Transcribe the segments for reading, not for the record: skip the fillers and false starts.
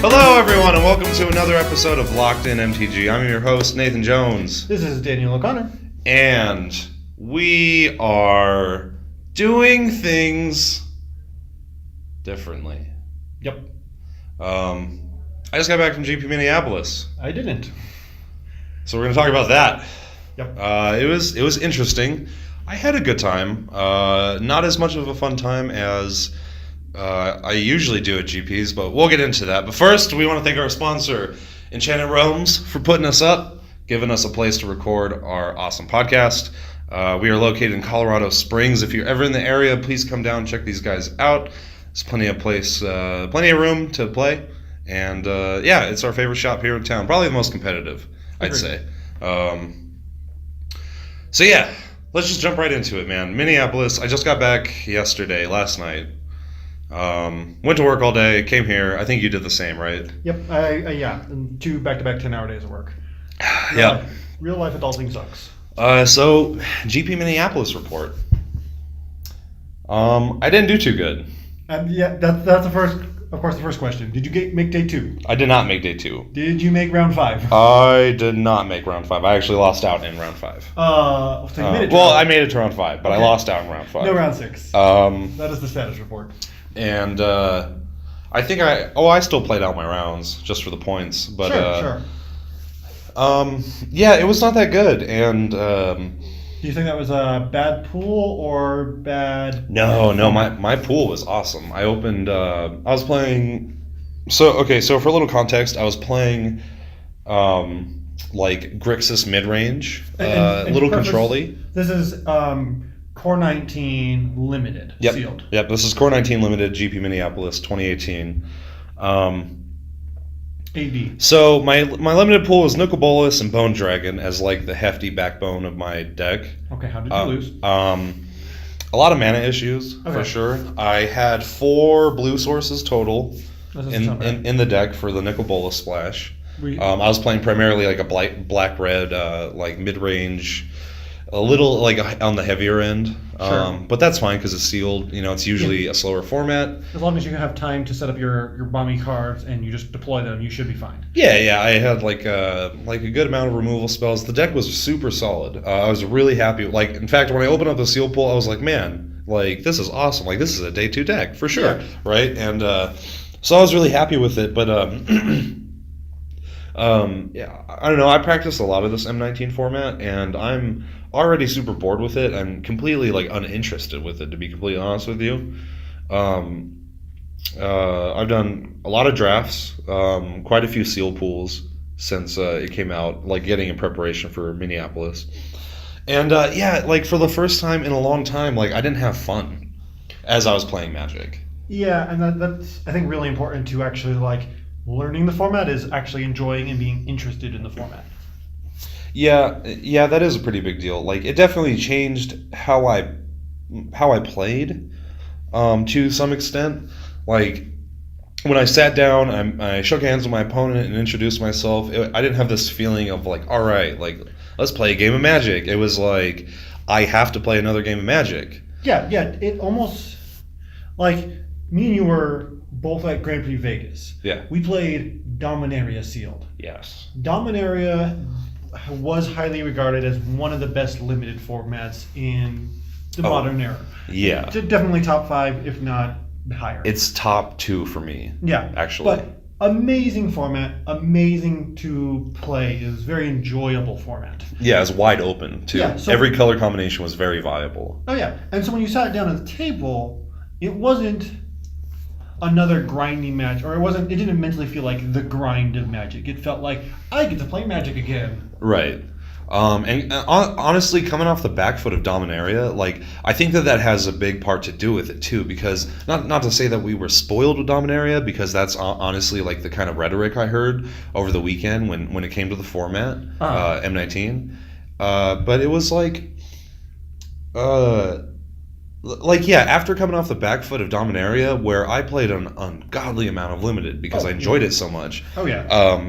Hello, everyone, and welcome to another episode of Locked In MTG. I'm your host, Nathan Jones. This is Daniel O'Connor. And we are doing things differently. Yep. I just got back from GP Minneapolis. I didn't. So we're going to talk about that. Yep. It was interesting. I had a good time. Not as much of a fun time as I usually do at GPs, but we'll get into that. But first, we want to thank our sponsor, Enchanted Realms, for putting us up, giving us a place to record our awesome podcast. We are located in Colorado Springs. If you're ever in the area, please come down and check these guys out. There's plenty of room to play. And it's our favorite shop here in town. Probably the most competitive, I'd say. Let's just jump right into it, man. Minneapolis, I just got back last night. Went to work all day, came here. I think you did the same, right? Yep. And 2 back-to-back 10-hour days of work. Yeah. Real life adulting sucks. So GP Minneapolis report. I didn't do too good. And that's the first question. Did you make day 2? I did not make day 2. Did you make round 5? I did not make round 5. I actually lost out in round 5. So you made it. I made it to round 5, but okay. I lost out in round 5. No round 6. That is the status report. And I think I still played out my rounds just for the points, but sure. It was not that good. And do you think that was a bad pool or bad? No, my pool was awesome. I opened. I was playing. So for a little context, I was playing like Grixis mid range, little control-y. This is Core 19 Limited sealed. Yep, this is Core 19 Limited, GP Minneapolis 2018. AD. So my limited pool is Nicol Bolas and Bone Dragon as like the hefty backbone of my deck. Okay, how did you lose? A lot of mana issues, for sure. I had 4 blue sources total in the deck for the Nicol Bolas splash. I was playing primarily like a black-red, like mid-range, a little like on the heavier end, sure. But that's fine because it's sealed. It's usually a slower format. As long as you have time to set up your bomby cards and you just deploy them, you should be fine. Yeah. I had like a good amount of removal spells. The deck was super solid. I was really happy. Like, in fact, when I opened up the seal pool, I was like, man, like this is awesome. Like this is a day 2 deck for sure, right? And so I was really happy with it, but I don't know. I practiced a lot of this M19 format, and I'm already super bored with it. I'm completely like uninterested with it, to be completely honest with you. I've done a lot of drafts, quite a few seal pools since it came out, like getting in preparation for Minneapolis. And like for the first time in a long time, like I didn't have fun as I was playing Magic. Yeah, and that's I think really important to actually like learning the format is actually enjoying and being interested in the format. Yeah, that is a pretty big deal. Like it definitely changed how I played to some extent. Like when I sat down, I shook hands with my opponent and introduced myself. I didn't have this feeling of like, all right, like let's play a game of Magic. It was like I have to play another game of Magic. Yeah. It almost like me and you were both at Grand Prix Vegas. Yeah. We played Dominaria sealed. Yes. Dominaria was highly regarded as one of the best limited formats in the modern era. Yeah. It's definitely top 5, if not higher. It's top 2 for me. Yeah. Actually. But amazing format, amazing to play. It was very enjoyable format. Yeah, it's wide open too. Yeah, so, every color combination was very viable. Oh yeah. And so when you sat down at the table, it wasn't another grinding match, or it didn't mentally feel like the grind of Magic. It felt like I get to play Magic again. Right. And honestly, coming off the back foot of Dominaria, like I think that has a big part to do with it too. Because not to say that we were spoiled with Dominaria, because that's honestly like the kind of rhetoric I heard over the weekend when it came to the format, M19. But it was like, after coming off the back foot of Dominaria, where I played an ungodly amount of limited because I enjoyed it so much. Oh yeah.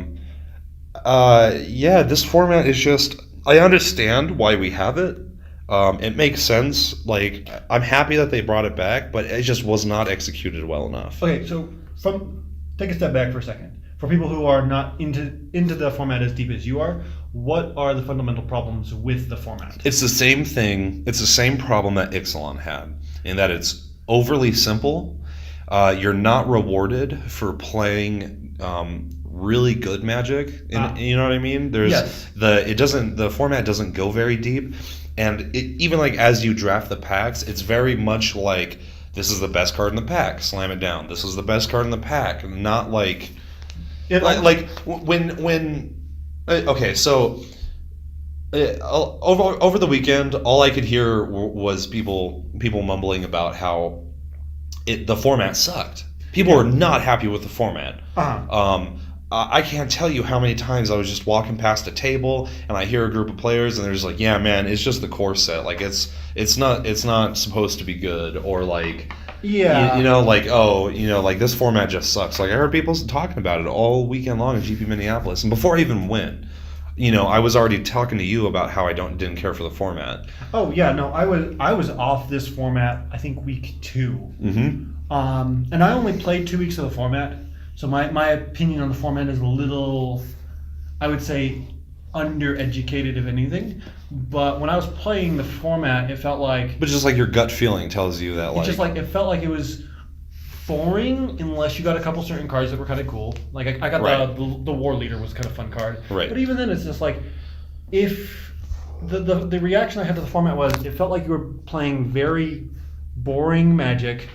This format is just, I understand why we have it. It makes sense. Like, I'm happy that they brought it back, but it just was not executed well enough. Okay, so from take a step back for a second. For people who are not into the format as deep as you are, what are the fundamental problems with the format? It's the same thing. It's the same problem that Ixalan had, in that it's overly simple. You're not rewarded for playing really good Magic. You know what I mean? The format doesn't go very deep, and even like as you draft the packs, it's very much like, this is the best card in the pack, slam it down. This is the best card in the pack, not like. Over the weekend, all I could hear was people mumbling about how the format sucked. People were not happy with the format. I can't tell you how many times I was just walking past a table and I hear a group of players and they're just like, yeah, man, it's just the core set. Like it's not supposed to be good, or like. Yeah. Like this format just sucks. Like I heard people talking about it all weekend long in GP Minneapolis, and before I even went, I was already talking to you about how I didn't care for the format. Oh yeah, no, I was off this format I think week 2. Mm-hmm. And I only played 2 weeks of the format, so my opinion on the format is a little, I would say, undereducated if anything. But when I was playing the format, it felt like... But just like your gut feeling tells you that, like... It felt like it was boring unless you got a couple certain cards that were kind of cool. Like I got the War Leader was kind of a fun card. Right. But even then, it's just like, if... The reaction I had to the format was, it felt like you were playing very boring Magic,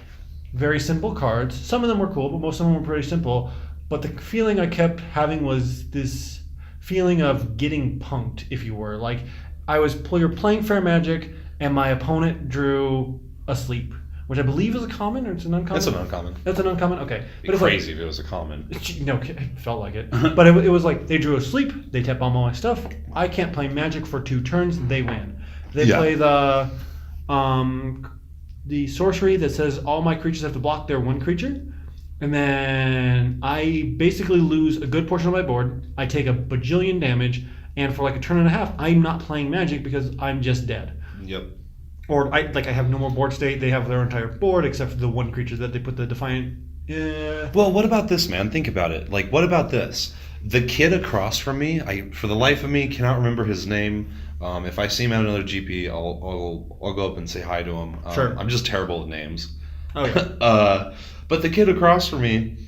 very simple cards. Some of them were cool, but most of them were pretty simple. But the feeling I kept having was this feeling of getting punked, if you were. Like, you're playing fair Magic, and my opponent drew a sleep, which I believe is a common, or it's an uncommon? It's an uncommon. It's an uncommon? Okay. It'd be crazy if it was a common. No, it felt like it. But it was like, they drew a sleep, they tap on all my stuff, I can't play Magic for 2 turns, they win. They play the sorcery that says all my creatures have to block their one creature, and then I basically lose a good portion of my board. I take a bajillion damage, and for like a turn and a half, I'm not playing Magic because I'm just dead. Yep. Or I have no more board state. They have their entire board except for the one creature that they put the Defiant. Well, what about this, man? Think about it. Like, what about this? The kid across from me, I for the life of me cannot remember his name. If I see him at another GP, I'll go up and say hi to him. Sure. I'm just terrible at names. Oh yeah. But the kid across from me,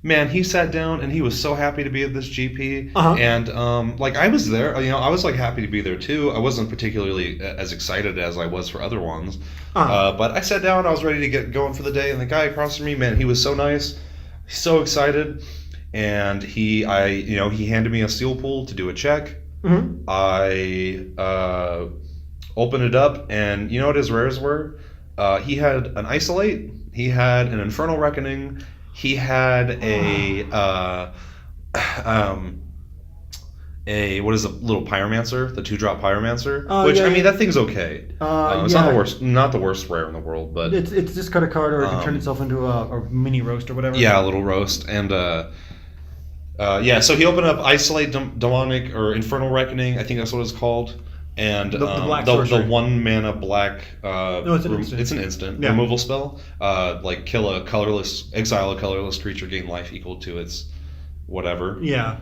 man, he sat down and he was so happy to be at this GP. And I was there. I was like happy to be there too. I wasn't particularly as excited as I was for other ones. But I sat down. I was ready to get going for the day. And the guy across from me, man, he was so nice, so excited. And he handed me a steel pool to do a check. Mm-hmm. I opened it up, and you know what his rares were? He had an Isolate. He had an Infernal Reckoning. He had a what is a little Pyromancer, the 2-drop Pyromancer, which I mean that thing's okay. It's not the worst rare in the world, but it's discard a card, or it can turn itself into a mini roast or whatever. Yeah, a little roast, and so he opened up Isolate, Demonic, or Infernal Reckoning. I think that's what it's called. And the black sorcery. The 1 mana black no, it's an instant. Removal spell. Exile a colorless creature, gain life equal to its whatever. Yeah.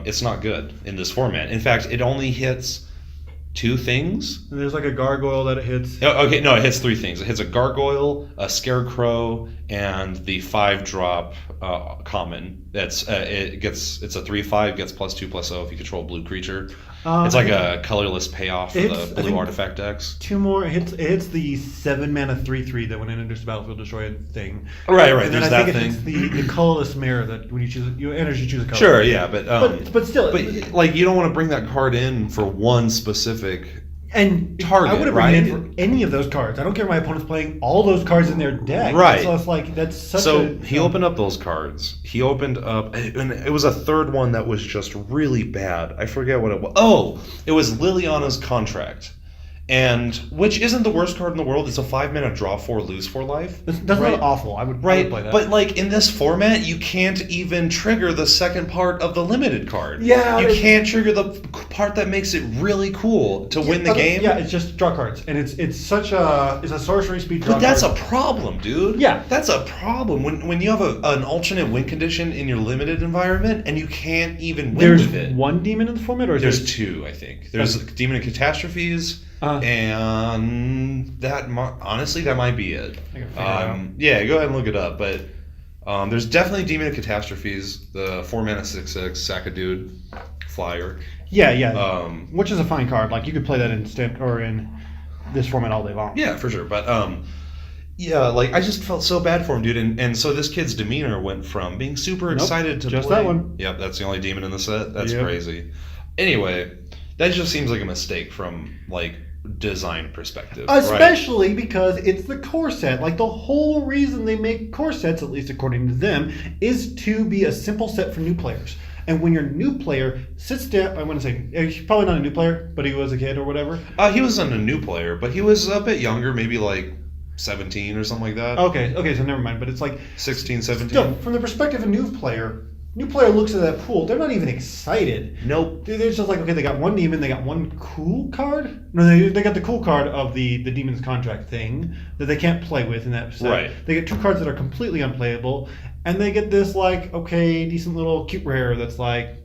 It's not good in this format. In fact, it only hits 2 things. And there's like a gargoyle that it hits. Okay, no, it hits 3 things. It hits a gargoyle, a scarecrow, and the 5-drop common. It's a 3/5, gets +2/+0 if you control a blue creature. It's like a colorless payoff for the blue artifact decks. 2 more. It hits the 7 mana 3/3 that when it enters the battlefield destroy thing. Right. And There's then that I thing. think it hits the colorless mirror that when you choose a color. Sure, yeah, but still, like you don't want to bring that card in for one specific target. I wouldn't bring it in for any of those cards. I don't care if my opponent's playing all those cards in their deck. Right. So it's like that's such So he opened up those cards. He opened up, and it was a third one that was just really bad. I forget what it was. Oh, it was Liliana's Contract. and which isn't the worst card in the world. It's a 5-mana draw 4, lose 4 life. That's right? not awful. I would Right, play that. but like in this format, you can't even trigger the second part of the limited card. Yeah, you can't trigger the part that makes it really cool to win the game. Yeah, it's just draw cards, and it's such a sorcery speed draw. But that's card. a problem, dude. Yeah, that's a problem when you have an alternate win condition in your limited environment and you can't even win with it. There's one demon in the format, or there's two, I think. There's Demon of Catastrophes. And that honestly, that might be it. Yeah, go ahead and look it up. But there's definitely Demon of Catastrophes, the 4-mana 6/6 sack a dude flyer. Yeah. Which is a fine card. Like you could play that in in this format all day long. Yeah, for sure. But yeah, like I just felt so bad for him, dude. And so this kid's demeanor went from being super excited to just play. that one. Yep, that's the only demon in the set. That's crazy. Anyway, that just seems like a mistake from like design perspective, especially because it's the core set. Like the whole reason they make core sets, at least according to them, is to be a simple set for new players. And when your new player sits down, I want to say he's probably not a new player, but he was a kid or whatever. He wasn't a new player, but he was a bit younger, maybe like 17 or something like that. Okay, so never mind. But it's like 16, 17. Still, from the perspective of a new player looks at that pool, they're not even excited. Nope. They're just like, okay, they got one demon, they got one cool card. No, they got the cool card of the demon's contract thing that they can't play with in that set. Right. They get 2 cards that are completely unplayable, and they get this like, okay, decent little cute rare that's like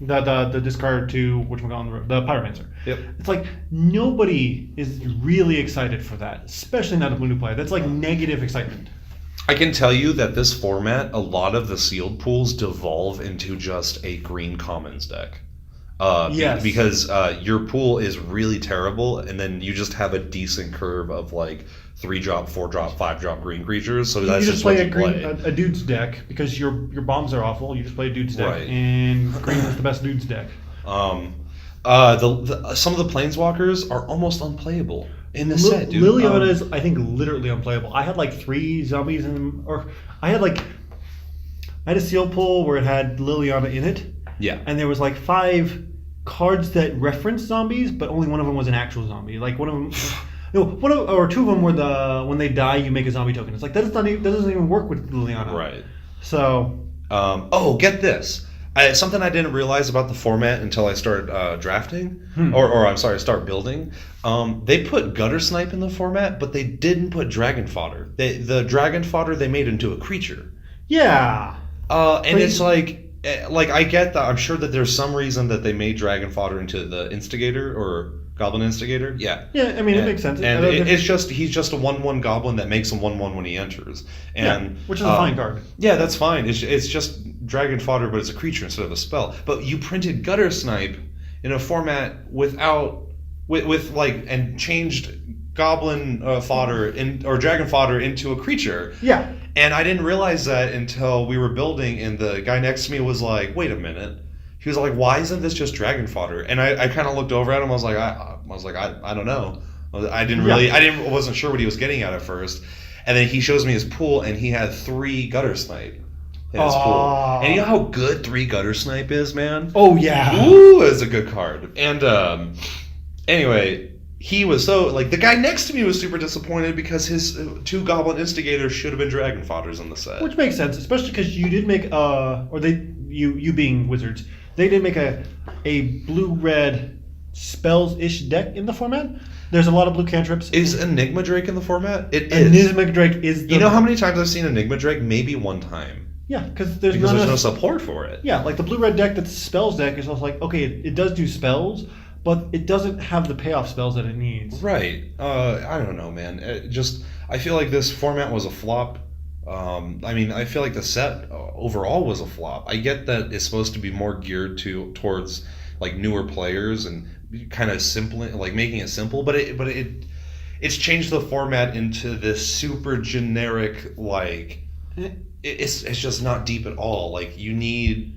the discard to the Pyromancer. Yep. It's like nobody is really excited for that, especially not a new player. That's like negative excitement. I can tell you that this format, a lot of the sealed pools devolve into just a green commons deck. Yes. Because your pool is really terrible, and then you just have a decent curve of like 3-drop, 4-drop, 5-drop green creatures. So that's you just play what you play. a dude's deck because your bombs are awful. You just play a dude's deck, Right. and green is the best dude's deck. Some of the planeswalkers are almost unplayable in the set, dude. Liliana is, I think, literally unplayable. I had like 3 zombies I had a seal pool where it had Liliana in it. Yeah. And there was like 5 cards that reference zombies, but only one of them was an actual zombie. Like one of them, or 2 of them were when they die you make a zombie token. It's like that doesn't even work with Liliana. Right. So. Get this. Something I didn't realize about the format until I started drafting, or I'm sorry, start building. They put Gutter Snipe in the format, but they didn't put Dragon Fodder. The Dragon Fodder they made into a creature. Yeah. And it's like I get that. I'm sure that there's some reason that they made Dragon Fodder into the Instigator or Goblin Instigator. Yeah. Yeah, I mean, it makes sense. And he's just a 1/1 Goblin that makes a 1/1 when he enters. And which is a fine card. Yeah, that's fine. It's just Dragon Fodder, but it's a creature instead of a spell. But you printed Gutter Snipe in a format with changed Goblin fodder or Dragon Fodder into a creature. Yeah. And I didn't realize that until we were building, and the guy next to me was like, "Wait a minute." He was like, "Why isn't this just Dragon Fodder?" And I kind of looked over at him. I was like, I don't know. I wasn't sure what he was getting at first. And then he shows me his pool, and he had 3 Gutter Snipe in his pool. And you know how good 3 Gutter Snipe is, man? Oh yeah. Ooh, it's a good card. And anyway, he was the guy next to me was super disappointed because his 2 Goblin Instigators should have been Dragon Fodders in the set. Which makes sense, especially because you did make you being Wizards, they did make a blue-red spells-ish deck in the format. There's a lot of blue cantrips. Is Enigma Drake in the format? It is. Enigma Drake is. You know how many times I've seen Enigma Drake? Maybe one time. Yeah, because there's no support for it. Yeah, like the blue-red deck that's spells deck is also like, okay, it does do spells, but it doesn't have the payoff spells that it needs. Right. I don't know, man. I feel like this format was a flop. I feel like the set overall was a flop. I get that it's supposed to be more geared towards like newer players and kind of simple, like making it simple, but it's changed the format into this super generic, like it's just not deep at all. Like you need,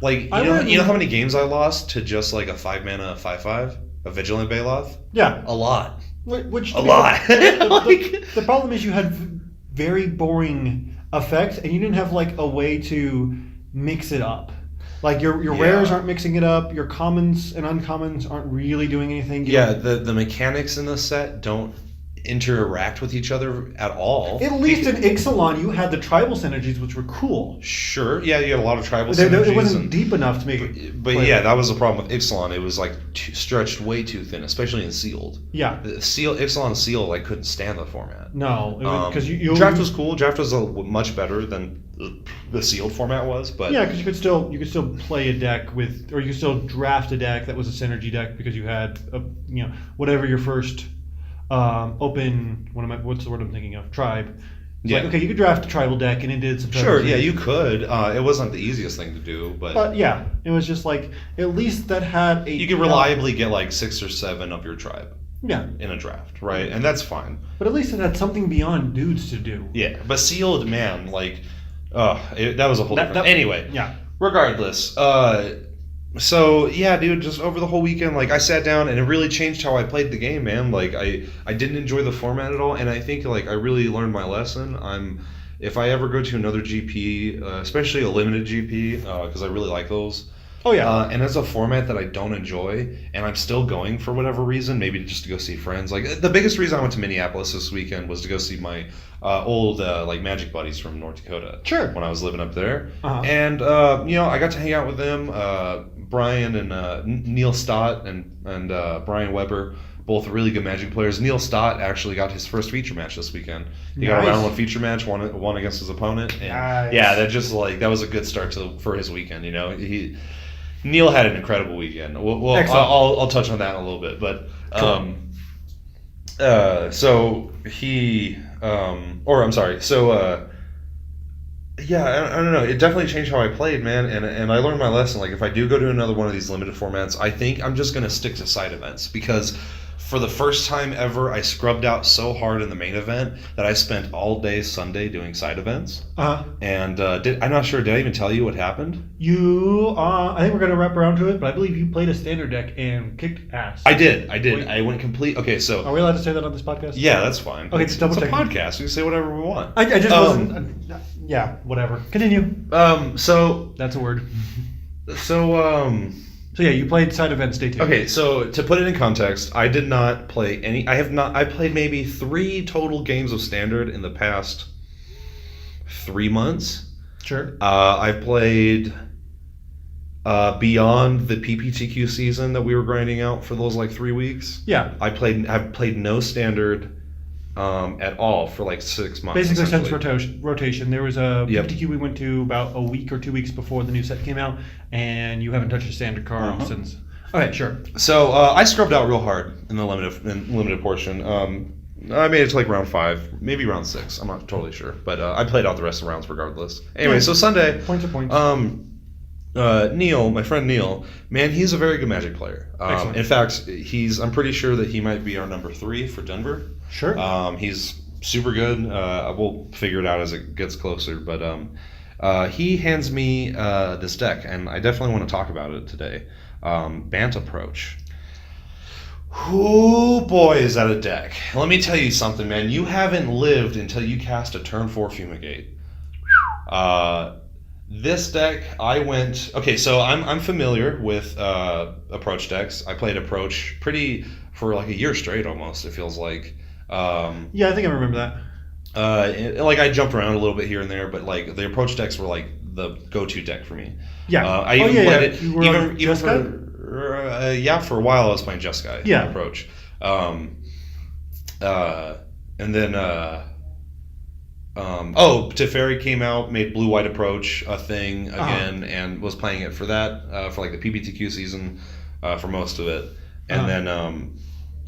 like you know how many games I lost to just like a 5-mana 5/5, a Vigilant Baloth? Yeah, a lot. Which a lot. The problem is you had very boring effects, and you didn't have like a way to mix it up. Like your Yeah. rares aren't mixing it up. Your commons and uncommons aren't really doing anything. Yeah, the mechanics in the set don't interact with each other at all. At least in Ixalan, you had the tribal synergies, which were cool. Sure, yeah, you had a lot of tribal synergies. It wasn't deep enough to make it. But yeah, that was the problem with Ixalan. It was like stretched way too thin, especially in sealed. Yeah. The Ixalan sealed, I couldn't stand the format. No, because draft was cool. Draft was much better than the sealed format was, but yeah, because you could still play a deck with, or you could still draft a deck that was a synergy deck because you had whatever your first open what's the word I'm thinking of, tribe. It's like, okay, you could draft a tribal deck and it did some sure, yeah, you could. It wasn't the easiest thing to do, but yeah, it was just like at least that had a you could reliably get like 6 or 7 of your tribe. Yeah. In a draft, right? And that's fine. But at least it had something beyond dudes to do. Yeah, but sealed, man, like, that was a whole different... Anyway, yeah. Regardless, so yeah, dude, just over the whole weekend, like, I sat down and it really changed how I played the game, man. Like, I didn't enjoy the format at all, and I think, like, I really learned my lesson. If I ever go to another GP, especially a limited GP, because I really like those. Oh, yeah. And it's a format that I don't enjoy, and I'm still going for whatever reason, maybe just to go see friends. Like, the biggest reason I went to Minneapolis this weekend was to go see my old, like, Magic buddies from North Dakota. Sure. When I was living up there. Uh-huh. And, I got to hang out with them. Brian and Neil Stott and Brian Weber, both really good Magic players. Neil Stott actually got his first feature match this weekend. He got a round 1 feature match, won against his opponent. And nice. Yeah, that was a good start for his weekend, Neil had an incredible weekend. I'll touch on that in a little bit, but so he, yeah, I don't know. It definitely changed how I played, man, and I learned my lesson. Like, if I do go to another one of these limited formats, I think I'm just gonna stick to side events because. For the first time ever, I scrubbed out so hard in the main event that I spent all day Sunday doing side events. And I'm not sure. Did I even tell you what happened? I think we're gonna wrap around to it, but I believe you played a standard deck and kicked ass. I did. I went complete. Okay, so are we allowed to say that on this podcast? Yeah, that's fine. Okay, it's double a check. podcast. We can say whatever we want. I just wasn't. Yeah, whatever. Continue. So that's a word. So yeah, you played side events day 2. Okay, so to put it in context, I did not play any. I played maybe 3 total games of standard in the past 3 months. Sure. I've played beyond the PPTQ season that we were grinding out for those like 3 weeks. Yeah. I've played no standard at all for like 6 months. Basically, since rotation, there was a PPTQ we went to about a week or 2 weeks before the new set came out, and you haven't touched a standard card since. Okay, sure. So I scrubbed out real hard in the limited portion. I made it to like round 5, maybe round 6. I'm not totally sure, but I played out the rest of the rounds regardless. Anyway, so Sunday. Points are points. Neil, my friend Neil, man, he's a very good Magic player. In fact, I'm pretty sure that he might be our number 3 for Denver. Sure. He's super good. We'll figure it out as it gets closer, but he hands me this deck, and I definitely want to talk about it today. Bant Approach. Oh boy, is that a deck. Let me tell you something, man. You haven't lived until you cast a turn 4 Fumigate. This deck, okay, so I'm familiar with Approach decks. I played Approach for like a year straight almost, it feels like. Yeah, I think I remember that. I jumped around a little bit here and there, but like the Approach decks were like the go-to deck for me. Yeah. I even played it. You were even for a while I was playing Jeskai. Yeah. Approach. And then Teferi came out, made Blue-White Approach a thing again, and was playing it for that for like the PPTQ season for most of it, and then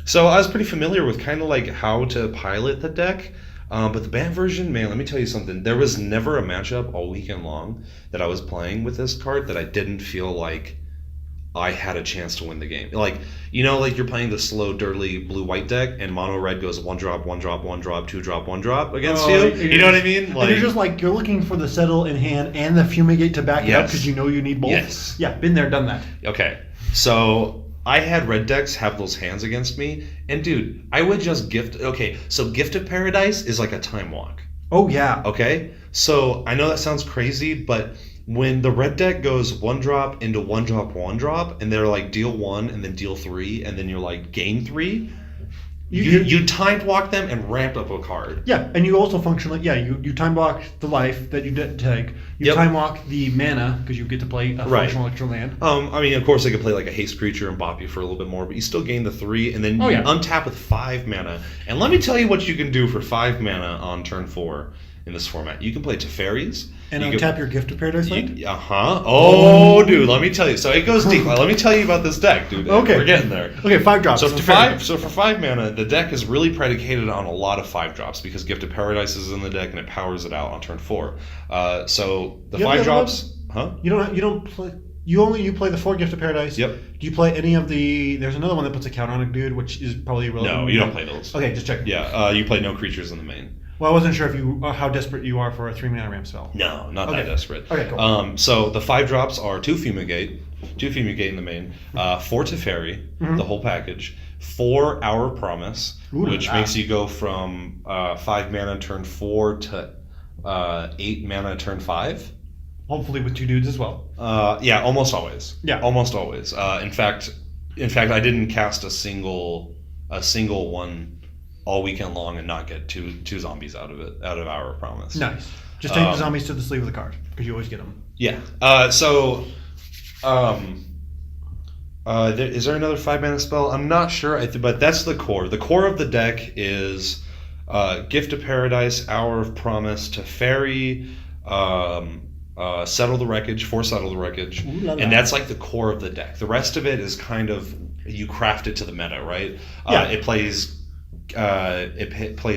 so I was pretty familiar with kind of like how to pilot the deck. But the Bant version, man, let me tell you something. There was never a matchup all weekend long that I was playing with this card that I didn't feel like I had a chance to win the game. Like, like you're playing the slow, dirty blue-white deck, and mono red goes 1 drop, 1 drop, 1 drop, 2 drop, 1 drop against you. You know what I mean? Like, and you're just like, you're looking for the settle in hand and the Fumigate to back it up because you need both. Yes. Yeah, been there, done that. Okay. So I had red decks have those hands against me, and dude, I would just gift. Okay, so Gift of Paradise is like a time walk. Oh, yeah. Okay? So I know that sounds crazy, but when the red deck goes 1-drop into 1-drop, 1-drop, and they're like deal 1 and then deal 3, and then you're like gain 3, you time block them and ramp up a card. Yeah, and you also functionally, you time block the life that you didn't take. You time block the mana because you get to play a functional extra land. I mean, of course, they could play like a haste creature and bop you for a little bit more, but you still gain the 3, and then you untap with 5 mana. And let me tell you what you can do for 5 mana on turn 4 in this format. You can play Teferis. And untap your Gift of Paradise land? Oh, dude, let me tell you. So it goes deep. Let me tell you about this deck, dude. Okay. We're getting there. Okay, 5 drops. So for 5 mana, the deck is really predicated on a lot of 5 drops because Gift of Paradise is in the deck and it powers it out on turn 4. So the 5 drops, You don't play. You play the 4 Gift of Paradise. Yep. Do you play any of the? There's another one that puts a count on it, dude, which is probably irrelevant. No, you don't play those. Okay, just checking. Yeah, you play no creatures in the main. Well, I wasn't sure if how desperate you are for a 3-mana ramp spell. No, not that desperate. Okay, cool. So the 5 drops are 2 Fumigate in the main, 4 Teferi, the whole package, 4 Hour Promise, which makes you go from 5 mana turn 4 to 8 mana turn 5. Hopefully with 2 dudes as well. Yeah, almost always. Yeah, almost always. In fact, I didn't cast a single one all weekend long and not get two zombies out of Hour of Promise. Nice. Just take the zombies to the sleeve of the card because you always get them. Yeah. Is there another 5 mana spell? I'm not sure, but that's the core. The core of the deck is Gift of Paradise, Hour of Promise, Teferi, Settle the Wreckage, 4 Settle the Wreckage, and that's like the core of the deck. The rest of it is kind of you craft it to the meta, right? It plays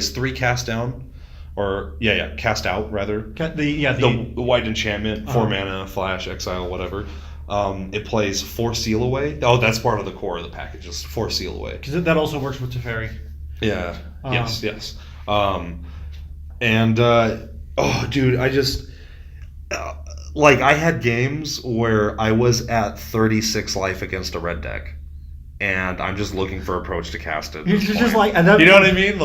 3 cast down, or cast out rather. The white enchantment, 4 mana, flash, exile, whatever. It plays 4 Seal Away. Oh, that's part of the core of the package. Is 4 Seal Away. Because that also works with Teferi. Yeah. Yes. Dude, I just I had games where I was at 36 life against a red deck. And I'm just looking for approach to cast it. You're just like, you know what I mean?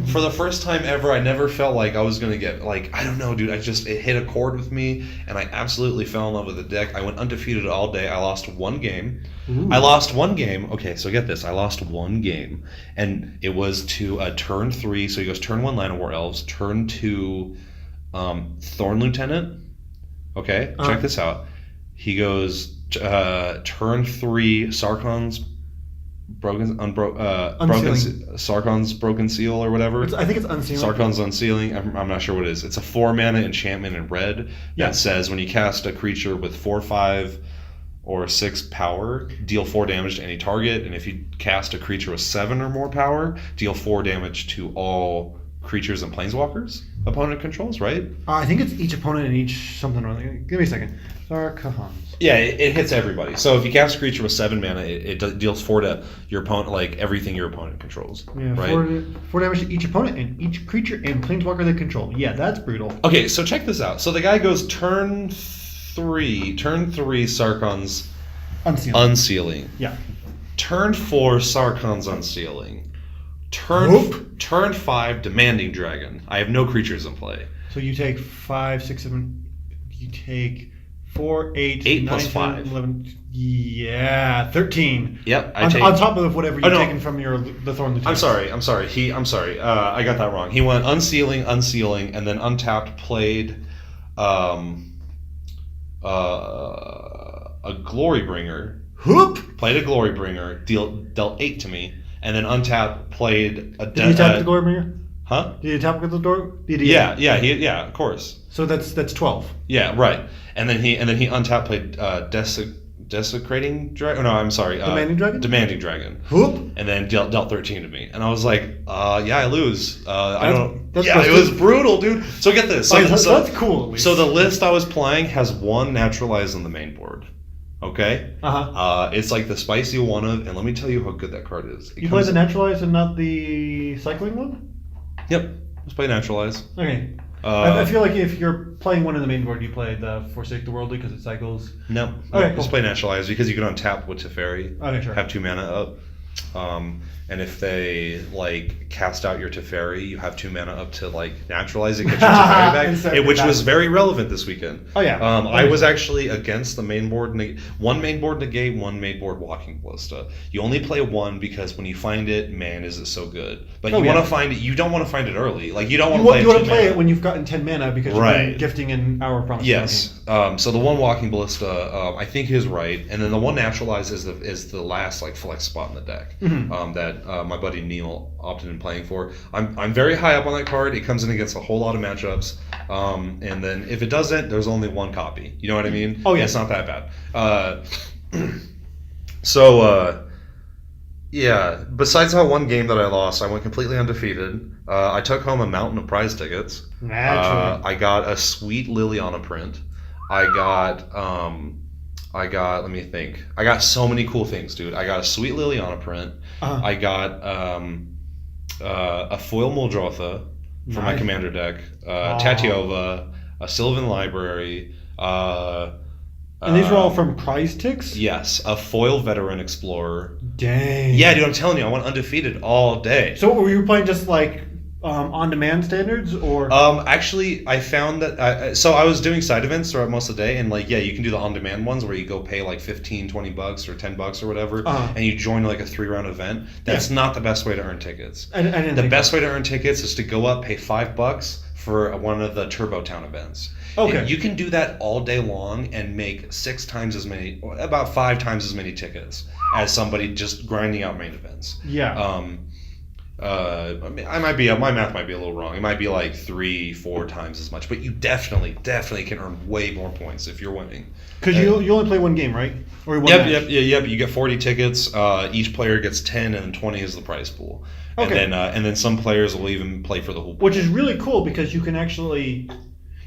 For the first time ever, I never felt like I was gonna get I don't know, dude. It hit a chord with me, and I absolutely fell in love with the deck. I went undefeated all day. I lost 1 game. I lost 1 game. Okay, so get this. I lost 1 game, and it was to turn 3. So he goes turn 1 Land of War Elves, turn 2 Thorn Lieutenant. Okay, check this out. He goes. Turn 3 Sarkhan's Sarkhan's Broken Seal or whatever. I think it's Unsealing. Sarkhan's Unsealing. I'm not sure what it is. It's a 4 mana enchantment in red that says when you cast a creature with 4, 5, or 6 power, deal 4 damage to any target, and if you cast a creature with 7 or more power, deal 4 damage to all creatures and planeswalkers opponent controls, right? I think it's each opponent and each something or other. Give me a second. Sarkhan's. Yeah, it hits everybody. So if you cast a creature with 7 mana, it deals 4 to your opponent, everything your opponent controls. Yeah, right? 4 damage to each opponent and each creature and planeswalker they control. Yeah, that's brutal. Okay, so check this out. So the guy goes turn 3 Sarkhan's Unsealing. Yeah. Turn 4 Sarkhan's Unsealing. Turn 5 Demanding Dragon. I have no creatures in play. So you take 5, 6, 7. You take 4, 8, 9, plus 10, 5. 11. Yeah, 13. Yep. On top of whatever you've taken from the Thorn Lieutenant. I'm sorry. I got that wrong. He went Unsealing, and then untapped, played a Glorybringer. Played a Glorybringer, dealt 8 to me, and then untapped, played a... Did he tap the Glorybringer? Huh? Did he tap with the door? Yeah, of course. So that's 12. Yeah, right. And then he untapped, played Desecrating Dragon. No, I'm sorry. Demanding Dragon. Demanding Dragon. Whoop. And then dealt 13 to me, and I was like, I lose. I don't. That's it was brutal, dude. So get this. So that's cool. At least. So the list I was playing has 1 Naturalize on the main board. Okay. It's like the spicy one of, and let me tell you how good that card is. You play the Naturalize and not the cycling one? Yep. Let's play Naturalize. Okay. I feel like if you're playing one in the main board, you play the Forsake the Worldly because it cycles. No. Okay, Let's play Naturalize because you can untap with Teferi. Okay, sure. Have 2 mana up. And if they like cast out your Teferi, you have 2 mana up to like naturalize it, get your Teferi back, which was very relevant this weekend. Oh yeah. I was actually against the main board, one main board negate, one main board walking ballista. You only play one because when you find it, man, is it so good. But you want to find it. You don't want to find it early. Like you don't want to play. You want to play it when you've gotten 10 mana because you've been gifting an Hour of Promise. Yes. So the one walking ballista, I think is right, and then the one naturalize is the last like flex spot in the deck. That my buddy Neil opted in playing for. I'm very high up on that card. It comes in against a whole lot of matchups. And then if it doesn't, there's only one copy. You know what I mean? Oh yeah. It's not that bad. Yeah. Besides that one game that I lost, I went completely undefeated. I took home a mountain of prize tickets. Naturally. I got a sweet Liliana print. I got, let me think. I got so many cool things, dude. I got a sweet Liliana print. I got a foil Muldrotha for my commander deck. Tatiova, a Sylvan Library. And these were all from prize ticks? Yes, a foil Veteran Explorer. Dang. Yeah, dude, I'm telling you, I went undefeated all day. So were you playing just like on-demand standards or? Actually, I found that so I was doing side events throughout most of the day, and like you can do the on-demand ones where you go pay like $15, $20 or $10 or whatever, and you join like a 3-round event. That's not the best way to earn tickets. The best way to earn tickets is to go up, pay $5 for one of the Turbo Town events. Okay. And you can do that all day long and make 6 times as many, about 5 times as many tickets as somebody just grinding out main events. Yeah. I might be, my math might be a little wrong. It might be like 3-4 times as much, but you definitely can earn way more points if you're winning. Because you only play one game, right? Or one match. Yep. You get 40 tickets. Each player gets 10, and then 20 is the prize pool. Okay. And then some players will even play for the whole pool. Which is really cool because you can actually.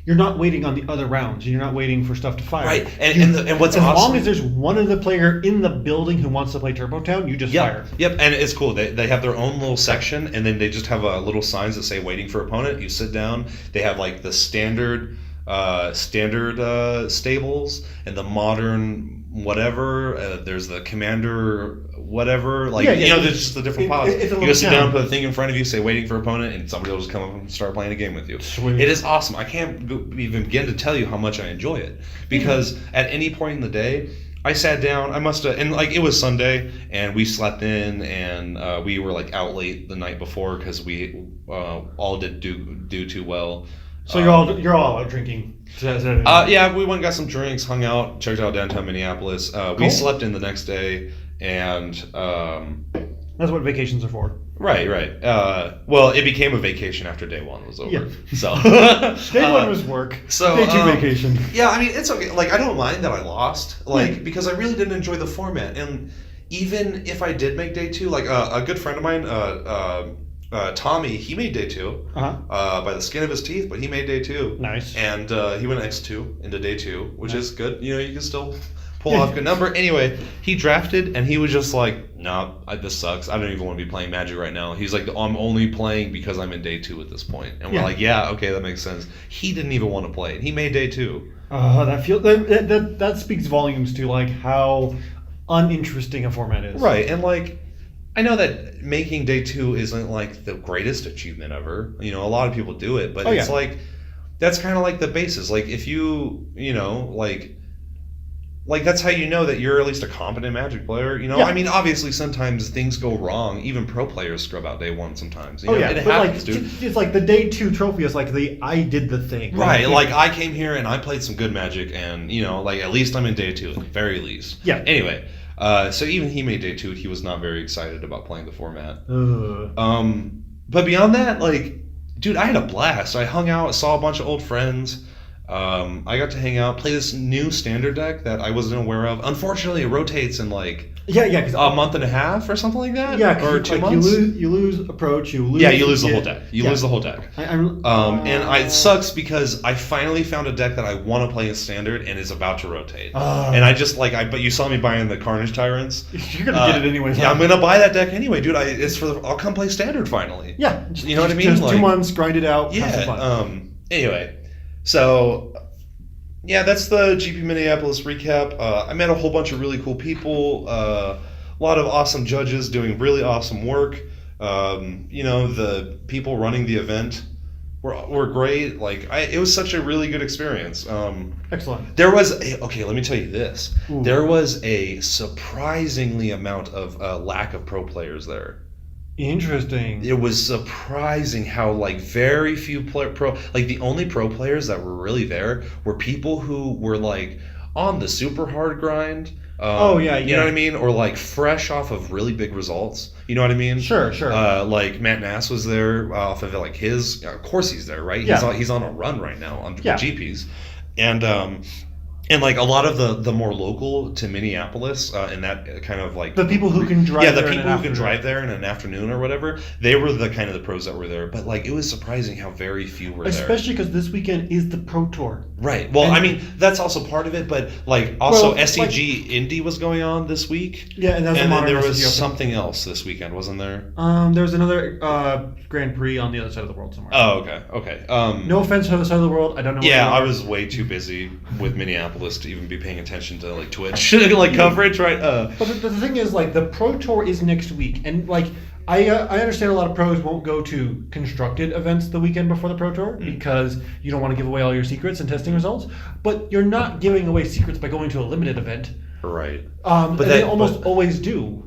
You're not waiting on the other rounds. You're not waiting for stuff to fire. Right, and what's awesome... As long as there's one other player in the building who wants to play Turbo Town, you just fire. Yep, and it's cool. They have their own little section, and then they just have little signs that say waiting for opponent. You sit down. They have like the standard stables and the modern whatever. There's the commander whatever. There's just the different pods. You go sit down, put a thing in front of you, say waiting for opponent, and somebody will just come up and start playing a game with you. Sweet. It is awesome. I can't even begin to tell you how much I enjoy it because at any point in the day, I sat down. I must have, and like it was Sunday, and we slept in, and we were like out late the night before because we all did do too well. So you're all out drinking. Yeah, we went and got some drinks, hung out, checked out downtown Minneapolis. Cool. We slept in the next day, and that's what vacations are for. Right. Well, it became a vacation after day 1 was over. Yeah. So day 1 was work. So day 2 vacation. Yeah, I mean it's okay. Like I don't mind that I lost, because I really didn't enjoy the format, and even if I did make day 2, like a good friend of mine, Tommy, he made day 2 by the skin of his teeth, but he made day 2. Nice. And he went X2 into day 2, which is good. You can still pull off a good number. Anyway, he drafted, and he was just like, "No, this sucks. I don't even want to be playing Magic right now." He's like, "I'm only playing because I'm in day 2 at this point." And we're like, "Yeah, okay, that makes sense." He didn't even want to play it. He made day 2. That speaks volumes to like how uninteresting a format is. Right, and like. I know that making day 2 isn't like the greatest achievement ever. A lot of people do it, but it's like that's kind of like the basis. Like if you like that's how you know that you're at least a competent Magic player. I mean, obviously sometimes things go wrong. Even pro players scrub out day 1 sometimes. It happens, dude. It's like the day 2 trophy is like the I did the thing. Right, like I came here and I played some good Magic, and like at least I'm in day 2, at the very least. Yeah. Anyway. So even he made day 2. He was not very excited about playing the format. But beyond that, like, dude, I had a blast. I hung out, saw a bunch of old friends. I got to hang out, play this new standard deck that I wasn't aware of. Unfortunately, it rotates in like a month and a half or something like that. Yeah, or 2 months. You lose approach. You lose. Yeah, you lose the whole deck. You lose the whole deck. And it sucks because I finally found a deck that I want to play in standard and is about to rotate. And I just but you saw me buying the Carnage Tyrants. You're gonna get it anyway. Yeah, I'm gonna buy that deck anyway, dude. I'll come play standard finally. Yeah, you know what I mean? Just 2 months, grind it out. Yeah. Have some fun. Anyway, so. Yeah, that's the GP Minneapolis recap. I met a whole bunch of really cool people. lot of awesome judges doing really awesome work. The people running the event were great. Like it was such a really good experience. Excellent. Let me tell you this. Ooh. There was a surprisingly amount of lack of pro players there. Interesting. It was surprising how very few the only pro players that were really there were people who were on the super hard grind. You know what I mean? Or fresh off of really big results. You know what I mean? Sure. Matt Nass was there off of his. Of course he's there, right? Yeah. He's on a run right now on GPs, and a lot of the more local to Minneapolis and that kind of the people who can drive. The people who can drive there in an afternoon or whatever. They were the kind of the pros that were there. But it was surprising how very few were there. Especially because this weekend is the Pro Tour. Right. Well, that's also part of it. But SCG Indy was going on this week. Yeah, and then there was something else this weekend, wasn't there? There was another Grand Prix on the other side of the world somewhere. Oh, okay. No offense to the other side of the world. I don't know. Yeah, I was way too busy with Minneapolis to even be paying attention to Twitch coverage, right? But the thing is, the Pro Tour is next week, and I understand a lot of pros won't go to constructed events the weekend before the Pro Tour because you don't want to give away all your secrets and testing results. But you're not giving away secrets by going to a limited event. Right. But they almost always do.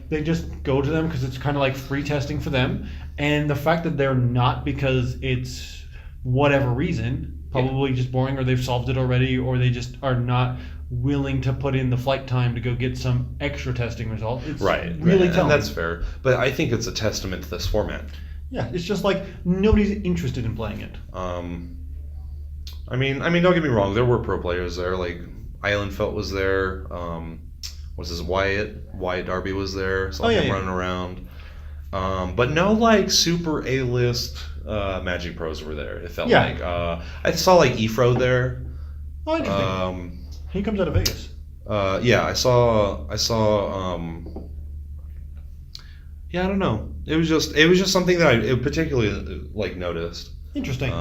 They just go to them because it's kind of free testing for them. And the fact that they're not because it's whatever reason, probably just boring, or they've solved it already, or they just are not willing to put in the flight time to go get some extra testing result. It's really telling. And that's fair. But I think it's a testament to this format. Yeah, it's just nobody's interested in playing it. Don't get me wrong. There were pro players there. Islandfelt was there. What's his Wyatt Darby was there. Saw him running around. But no super A-list Magic pros were there. It felt like I saw Efro there. Oh, interesting. He comes out of Vegas. I saw. I don't know. It was just something that I particularly noticed. Interesting.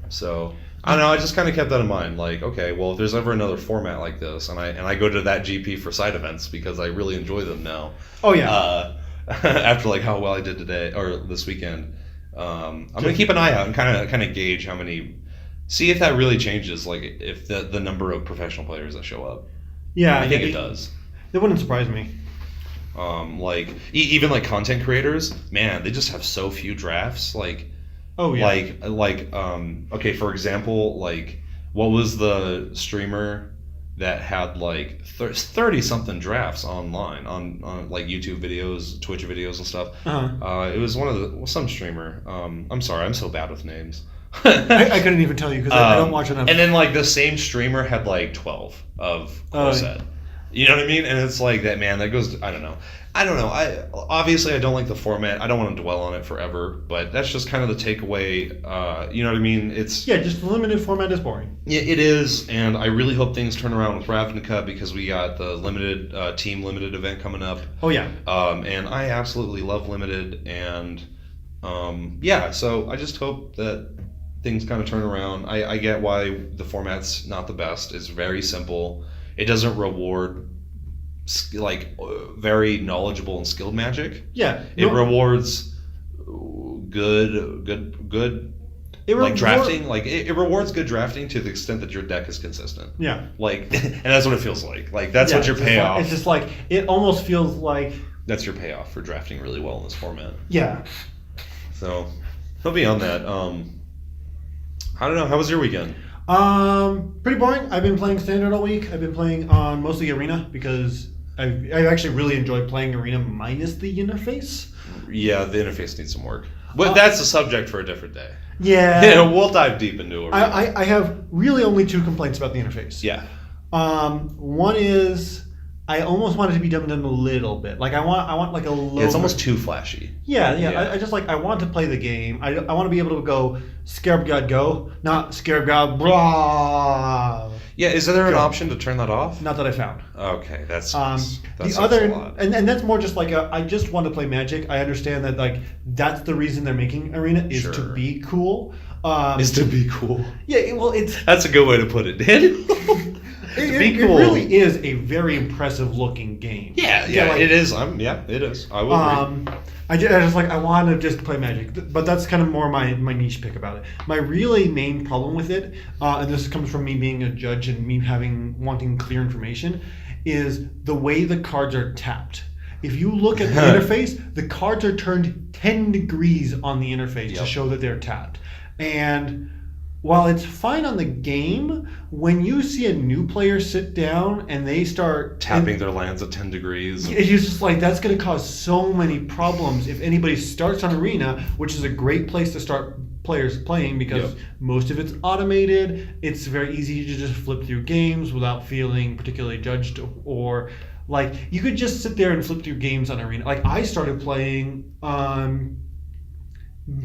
So I don't know. I just kind of kept that in mind. Okay, well, if there's ever another format like this, and I go to that GP for side events because I really enjoy them now. Oh yeah. After how well I did today or this weekend, I'm gonna keep an eye out and kind of gauge how many. See if that really changes, if the number of professional players that show up. Yeah, I think it does. It wouldn't surprise me. Even content creators, man, they just have so few drafts. Oh yeah. Okay, for example, what was the streamer that had 30 something drafts online on YouTube videos, Twitch videos and stuff. Uh-huh. It was some streamer. I'm sorry, I'm so bad with names. I couldn't even tell you because I don't watch enough. And then the same streamer had 12 of core set. You know what I mean? And it's that, man, that goes. I don't know. Obviously I don't like the format. I don't want to dwell on it forever, but that's just kind of the takeaway. You know what I mean? It's just the limited format is boring. Yeah, it is, and I really hope things turn around with Ravnica because we got the limited team limited event coming up. Oh yeah. And I absolutely love limited, and so I just hope that things kind of turn around. I get why the format's not the best. It's very simple. It doesn't reward very knowledgeable and skilled Magic. Yeah. It rewards good drafting. It rewards good drafting to the extent that your deck is consistent. Yeah. And that's what it feels like. That's what your payoff. It's just it almost feels like that's your payoff for drafting really well in this format. Yeah. So, beyond that, I don't know. How was your weekend? Pretty boring. I've been playing Standard all week. I've been playing on mostly Arena because I've actually really enjoyed playing Arena minus the interface. Yeah, the interface needs some work. But that's a subject for a different day. Yeah. We'll dive deep into it. I have really only two complaints about the interface. Yeah. One is I almost want it to be dumbed down a little bit. I want a low. It's almost too flashy. Yeah. I just I want to play the game. I want to be able to go Scarab God go, not Scarab God blah. Yeah, is there an option to turn that off? Not that I found. Okay, that's the other, a lot. And that's more just I just want to play Magic. I understand that that's the reason they're making Arena is to be cool. Is to be cool. Yeah, well, it's that's a good way to put it, Dan. Be cool. It really is a very impressive looking game. Yeah, like, it is. It is. I will agree. I want to just play Magic, but that's kind of more my niche pick about it. My really main problem with it, and this comes from me being a judge and me wanting clear information, is the way the cards are tapped. If you look at the interface, the cards are turned 10 degrees on the interface to show that they're tapped. And while it's fine on the game, when you see a new player sit down and they start tapping their lands at 10 degrees, it's just like that's going to cause so many problems if anybody starts on Arena, which is a great place to start players playing because most of it's automated. It's very easy to just flip through games without feeling particularly judged, or like you could just sit there and flip through games on Arena. Like I started playing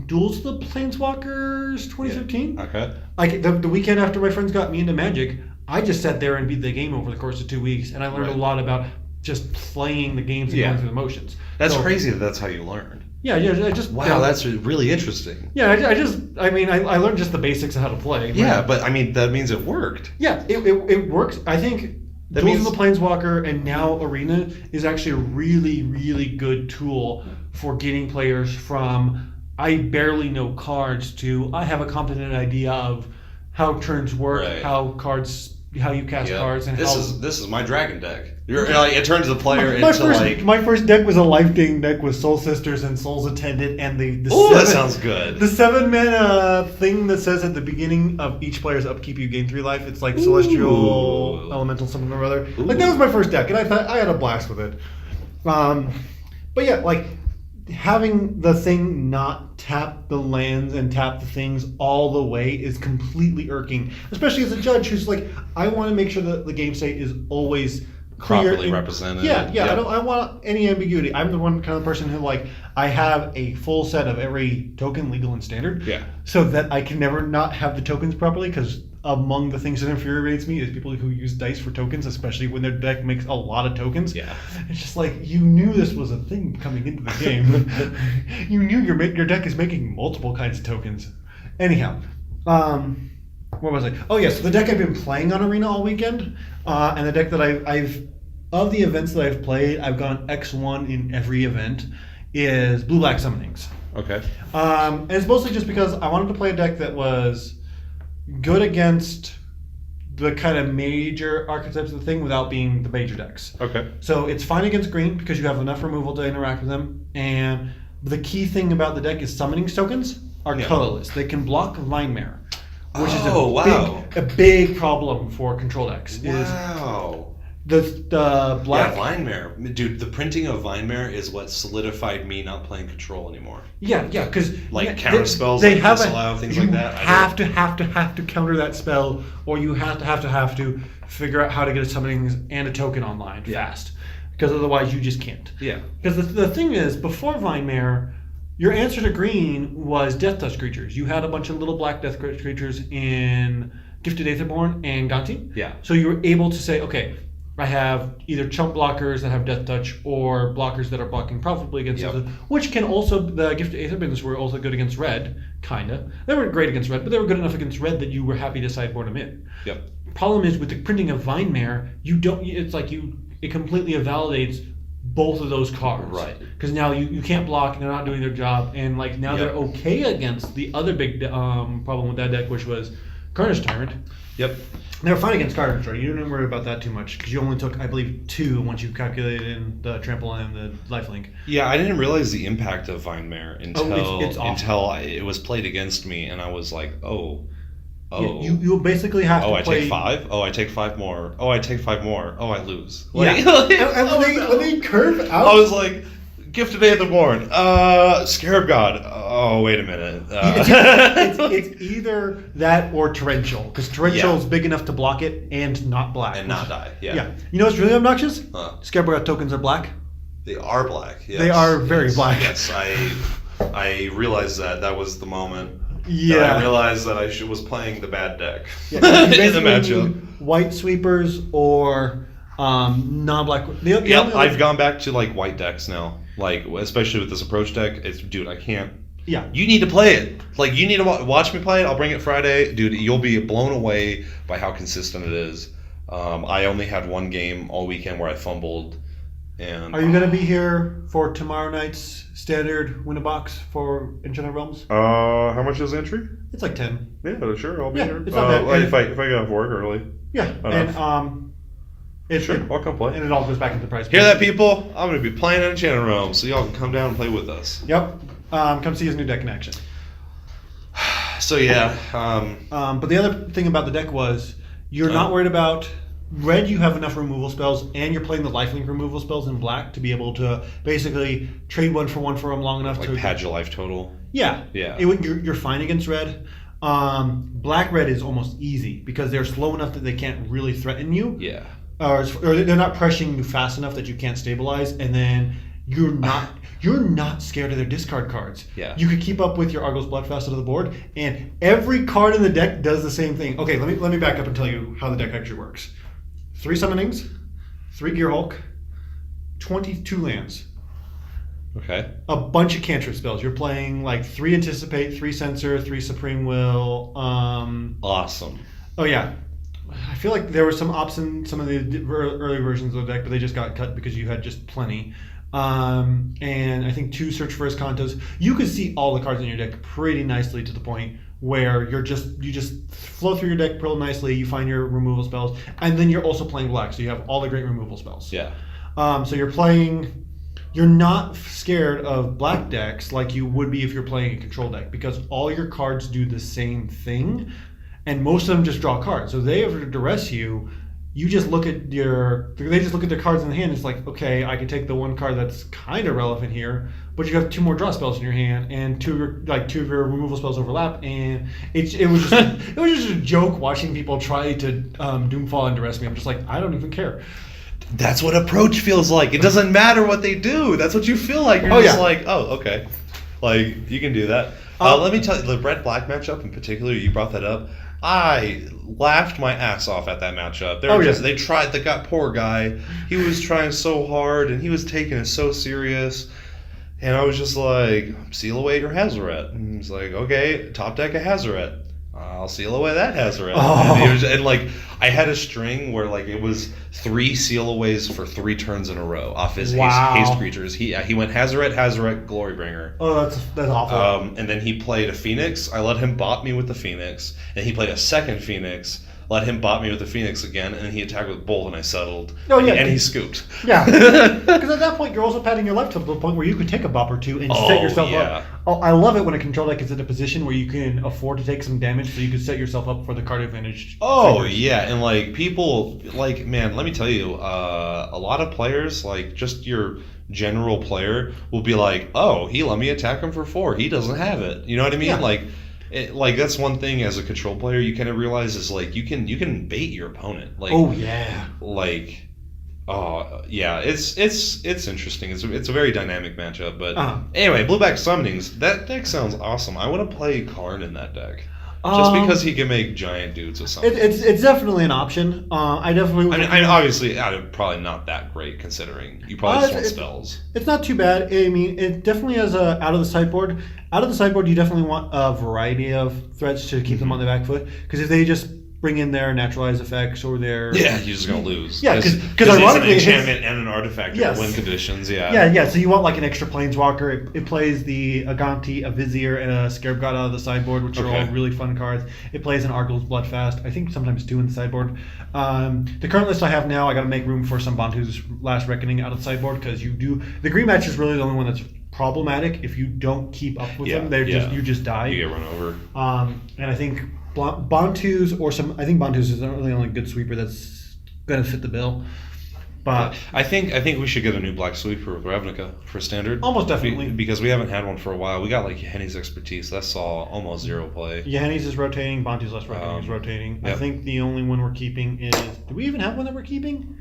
Duels of the Planeswalkers 2015. Okay. Like the weekend after my friends got me into Magic, I just sat there and beat the game over the course of 2 weeks, and I learned a lot about just playing the games and going through the motions. That's crazy that's how you learned. Yeah, I just... Wow, that's really interesting. Yeah, I learned just the basics of how to play. Yeah, but I mean, that means it worked. Yeah, it works. I think Duels of the Planeswalker and now Arena is actually a really, really good tool for getting players from I barely know cards to I have a competent idea of how turns work, how you cast cards, and this is my dragon deck. You're like it turns the player into my first deck was a Life Gain deck with Soul Sisters and Soul's Attendant and the that sounds good. The 7-mana thing that says at the begining of each player's upkeep you gain 3 life. It's like Celestial Elemental something or other. Like that was my first deck, and I thought I had a blast with it. But yeah, like having the thing not tap the lands and tap the things all the way is completely irking, especially as a judge who's like, I want to make sure that the game state is always clear properly represented. Yeah. I don't want any ambiguity. I'm the one kind of person who like I have a full set of every token, legal and standard. Yeah. So that I can never not have the tokens properly, because among the things that infuriates me is people who use dice for tokens, especially when their deck makes a lot of tokens. Yeah. It's just like, you knew this was a thing coming into the game. You knew your deck is making multiple kinds of tokens. Anyhow, where was I? Oh yeah, so the deck I've been playing on Arena all weekend, and the deck that I've of the events that I've played, I've gone X1 in every event, is Blue-Black Summonings. Okay. And it's mostly just because I wanted to play a deck that was good against the kind of major archetypes of the thing without being the major decks. Okay. So it's fine against green because you have enough removal to interact with them. And the key thing about the deck is summoning tokens are colorless. They can block Vine-Mare, which is a big problem for control decks. Wow. The black... Yeah, Vine-Mare. Dude, the printing of Vine-Mare is what solidified me not playing control anymore. Yeah, because... Like counter spells, like disallow, things like that. You have to counter that spell, or you have to figure out how to get a summoning and a token online fast. Because otherwise you just can't. Yeah. Because the thing is, before Vine-Mare, your answer to green was Death Touch creatures. You had a bunch of little black Death Touch creatures in Gifted Aetherborn and Ganti. Yeah. So you were able to say, okay, I have either chump blockers that have Death Touch or blockers that are blocking profitably against them, which can also, the Gifted Aetherborns were also good against red, kinda. They weren't great against red, but they were good enough against red that you were happy to sideboard them in. Yep. Problem is with the printing of Vine-Mare, it completely invalidates both of those cards. Right. Because now you can't block, and they're not doing their job, and like now they're okay against the other big problem with that deck, which was Carnage Tyrant. Yep. They were fine against Carnage, right? You didn't worry about that too much because you only took, I believe, 2 once you calculated in the trample and the lifelink. Yeah, I didn't realize the impact of Vine-Mare until it was played against me, and I was like, oh. Yeah, you basically have to play... I take 5? Oh, I take 5 more. Oh, I take 5 more. Oh, I lose. Like, and when they curve out... I was like, Gifted Aetherborn. Scarab God. Oh, wait a minute. It's either that or Torrential, because Torrential is big enough to block it and not black. And not die, yeah. You know what's really obnoxious? Scarab God tokens are black. They are black, yes. They are very black. Yes, I realized that was the moment. Yeah. I realized that I was playing the bad deck in the matchup. White sweepers or non-black. I've gone back to like white decks now. Like, especially with this approach deck, dude, I can't. Yeah. You need to play it. Like, you need to watch me play it. I'll bring it Friday. Dude, you'll be blown away by how consistent it is. I only had one game all weekend where I fumbled. And Are you going to be here for tomorrow night's standard win a box for Enchanted Realms? How much is the entry? It's like 10. Yeah, sure, I'll be Yeah, here. it's not bad. Like if I get off work early. Yeah, Sure, I'll come play. And it all goes back into the price. Hear that, people? I'm going to be playing Enchanted Realms, so y'all can come down and play with us. Yep. Come see his new deck in action. So yeah. But the other thing about the deck was you're not worried about red. You have enough removal spells, and you're playing the lifelink removal spells in black to be able to basically trade one for them long enough like to pad your life total. Yeah. Yeah. You're fine against red. Black red is almost easy because they're slow enough that they can't really threaten you. Yeah. Or they're not pressuring you fast enough that you can't stabilize, and then you're not scared of their discard cards. Yeah. You could keep up with your Argos Bloodfast out of the board, and every card in the deck does the same thing. Okay, let me back up and tell you how the deck actually works. 3 summonings, 3 Gear Hulk, 22 lands. Okay. A bunch of cantrip spells. You're playing like 3 Anticipate, 3 Censor, 3 Supreme Will. Awesome. Oh yeah. I feel like there were some ops in some of the early versions of the deck, but they just got cut because you had just plenty. And I think 2 Search for Escantos. You could see all the cards in your deck pretty nicely to the point where you just flow through your deck real nicely. You find your removal spells, and then you're also playing black, so you have all the great removal spells. Yeah. So you're not scared of black decks like you would be if you're playing a control deck because all your cards do the same thing. And most of them just draw cards. So if they ever duress you, they just look at their cards in the hand. It's like, okay, I can take the one card that's kind of relevant here, but you have 2 more draw spells in your hand, and 2 of your removal spells overlap, and it was just a joke watching people try to Doomfall and duress me. I'm just like, I don't even care. That's what approach feels like. It doesn't matter what they do. That's what you feel like. You're just like, oh, okay. Like, you can do that. Let me tell you, the red-black matchup in particular, you brought that up. I laughed my ass off at that matchup. They tried, that poor guy. He was trying so hard, and he was taking it so serious. And I was just like, seal away your Hazoret. And he's like, okay, top deck a Hazoret. I'll seal away that Hazoret. Oh. And like, I had a string where like it was 3 seal aways for 3 turns in a row off his haste creatures. He went Hazoret, Glorybringer. Oh, that's awful. And then he played a Phoenix. I let him bot me with the Phoenix. And he played a second Phoenix. Let him bot me with the Phoenix again, and then he attacked with both, and I settled. Oh, yeah. And he scooped. Yeah. Because at that point, you're also padding your life to the point where you could take a bop or 2 and set yourself up. Oh, I love it when a control deck is in a position where you can afford to take some damage so you can set yourself up for the card advantage. Oh, fingers. yeah. And, like, people, like, man, let me tell you, a lot of players, like, just your general player will be like, oh, he let me attack him for 4. He doesn't have it. You know what I mean? Yeah. Like that's one thing as a control player you kind of realize is like you can bait your opponent. Like, oh yeah. Like, oh yeah, it's interesting. It's a very dynamic matchup. But anyway, blueback summonings. That deck sounds awesome. I want to play Karn in that deck. Just because he can make giant dudes with something. It's definitely an option. I mean, obviously, probably not that great considering you probably just want spells. It's not too bad. I mean, it definitely has a out of the sideboard. Out of the sideboard, you definitely want a variety of threats to keep them on the back foot. Because if they just bring in their naturalized effects or their you're just gonna lose. Yeah, because ironically, it's an enchantment and an artifact. Yes. Win conditions. Yeah. So you want like an extra planeswalker. It plays the Aganti, a Vizier, and a Scarab God out of the sideboard, which are all really fun cards. It plays an Argos Bloodfast. I think sometimes 2 in the sideboard. The current list I have now, I got to make room for some Bantu's Last Reckoning out of the sideboard because the green match is really the only one that's problematic. If you don't keep up with them, you just die. You get run over. And I think Bantu's I think Bantu's is the only good sweeper that's going to fit the bill. But I think we should get a new black sweeper with Ravnica for standard. Almost definitely. Because we haven't had one for a while. We got like Henny's Expertise. That saw almost 0 play. Henny's is rotating. Bantu's Last Reckoning is rotating. Yep. I think the only one we're keeping is... Do we even have one that we're keeping?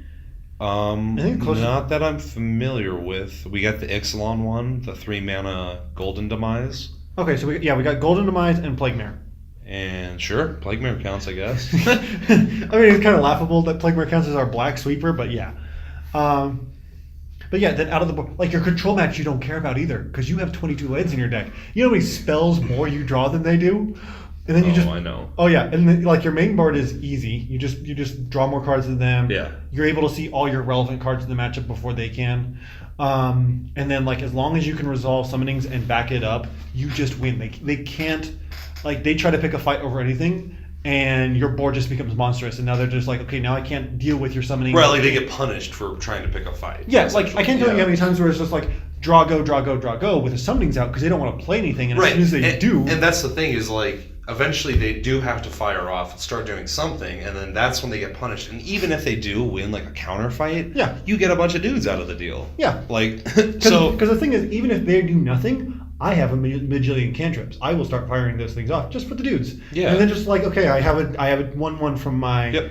I think not that I'm familiar with. We got the Ixalan one, the 3 mana Golden Demise. Okay, so we got Golden Demise and Plague Mare. And sure, Plague Mare counts, I guess. I mean, it's kind of laughable that Plague Mare counts as our black sweeper, but yeah. But yeah, then out of the board, like your control match, you don't care about either because you have 22 lands in your deck. You know how many spells more you draw than they do? And then you just I know. Oh yeah, and then, like, your main board is easy. You just draw more cards than them. Yeah. You're able to see all your relevant cards in the matchup before they can. And then, like, as long as you can resolve summonings and back it up, you just win. They can't, like, they try to pick a fight over anything, and your board just becomes monstrous. And now they're just like, okay, now I can't deal with your summoning. Right, like they get punished for trying to pick a fight. Yeah, like, I can't tell you how many times where it's just like draw go with the summonings out because they don't want to play anything, and as soon as they do, and that's the thing is, like, eventually they do have to fire off and start doing something, and then that's when they get punished. And even if they do win, like, a counter fight, yeah, you get a bunch of dudes out of the deal. Yeah, like because the thing is, even if they do nothing, I have a bajillion cantrips. I will start firing those things off just for the dudes. Yeah, and then just like, okay, I have a 1/1 from my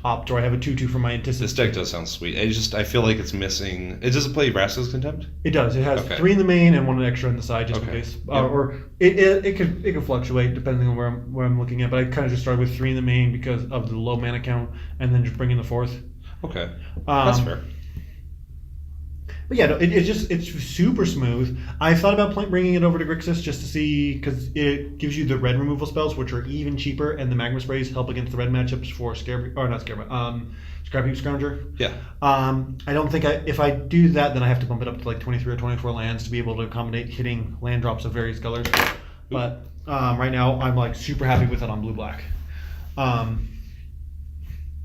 opt, or I have a 2/2 from my anticipate. This deck does sound sweet. I feel like it's missing. It doesn't play Vraska's Contempt. It does. It has 3 in the main and 1 extra in the side, just in case. Or it could fluctuate depending on where I'm looking at. But I kind of just started with 3 in the main because of the low mana count, and then just bring in the 4th. Okay, that's fair. But yeah, no, it's super smooth. I thought about bringing it over to Grixis just to see, because it gives you the red removal spells, which are even cheaper, and the Magma Sprays help against the red matchups for Scrap Heap Scrounger. Yeah. I don't think if I do that, then I have to bump it up to like 23 or 24 lands to be able to accommodate hitting land drops of various colors. But right now, I'm like super happy with it on blue-black.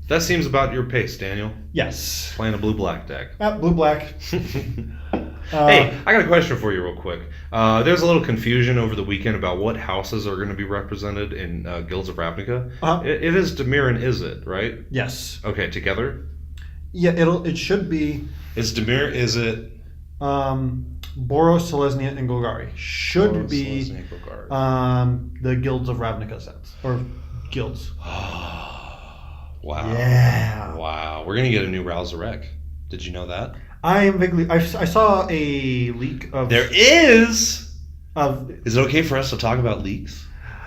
That seems about your pace, Daniel. Yes. Playing a blue-black deck. Blue-black. Hey, I got a question for you real quick. There's a little confusion over the weekend about what houses are going to be represented in Guilds of Ravnica. It is Dimir and Izzet, right? Yes. Okay, together? Yeah, it should be... It's Dimir, Izzet... Boros, Selesnya, and Golgari should Boros, be Selesnya, Golgari. The Guilds of Ravnica sets. Or guilds. Wow. Yeah. Wow. We're going to get a new Ralzarek. Did you know that? I saw a leak of... There is? Of... Is it okay for us to talk about leaks?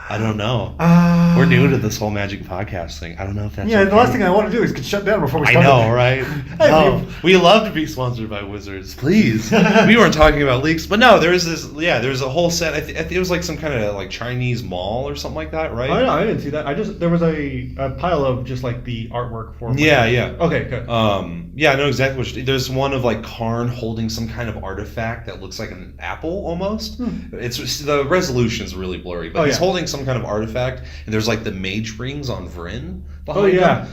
I don't know. We're new to this whole Magic podcast thing. I don't know if that's okay. The last thing I want to do is get shut down before we start. I know, right? No, we love to be sponsored by Wizards. Please. We weren't talking about leaks. But no, there's a whole set. I think it was like some kind of like Chinese mall or something like that, right? Oh, no, I didn't see that. There was a pile of just like the artwork for... Yeah. Okay, good. Yeah, I know exactly what there's one of like Karn holding some kind of artifact that looks like an apple almost. It's just, the resolution's really blurry, but he's holding some kind of artifact, and there's like the mage rings on Vryn behind him.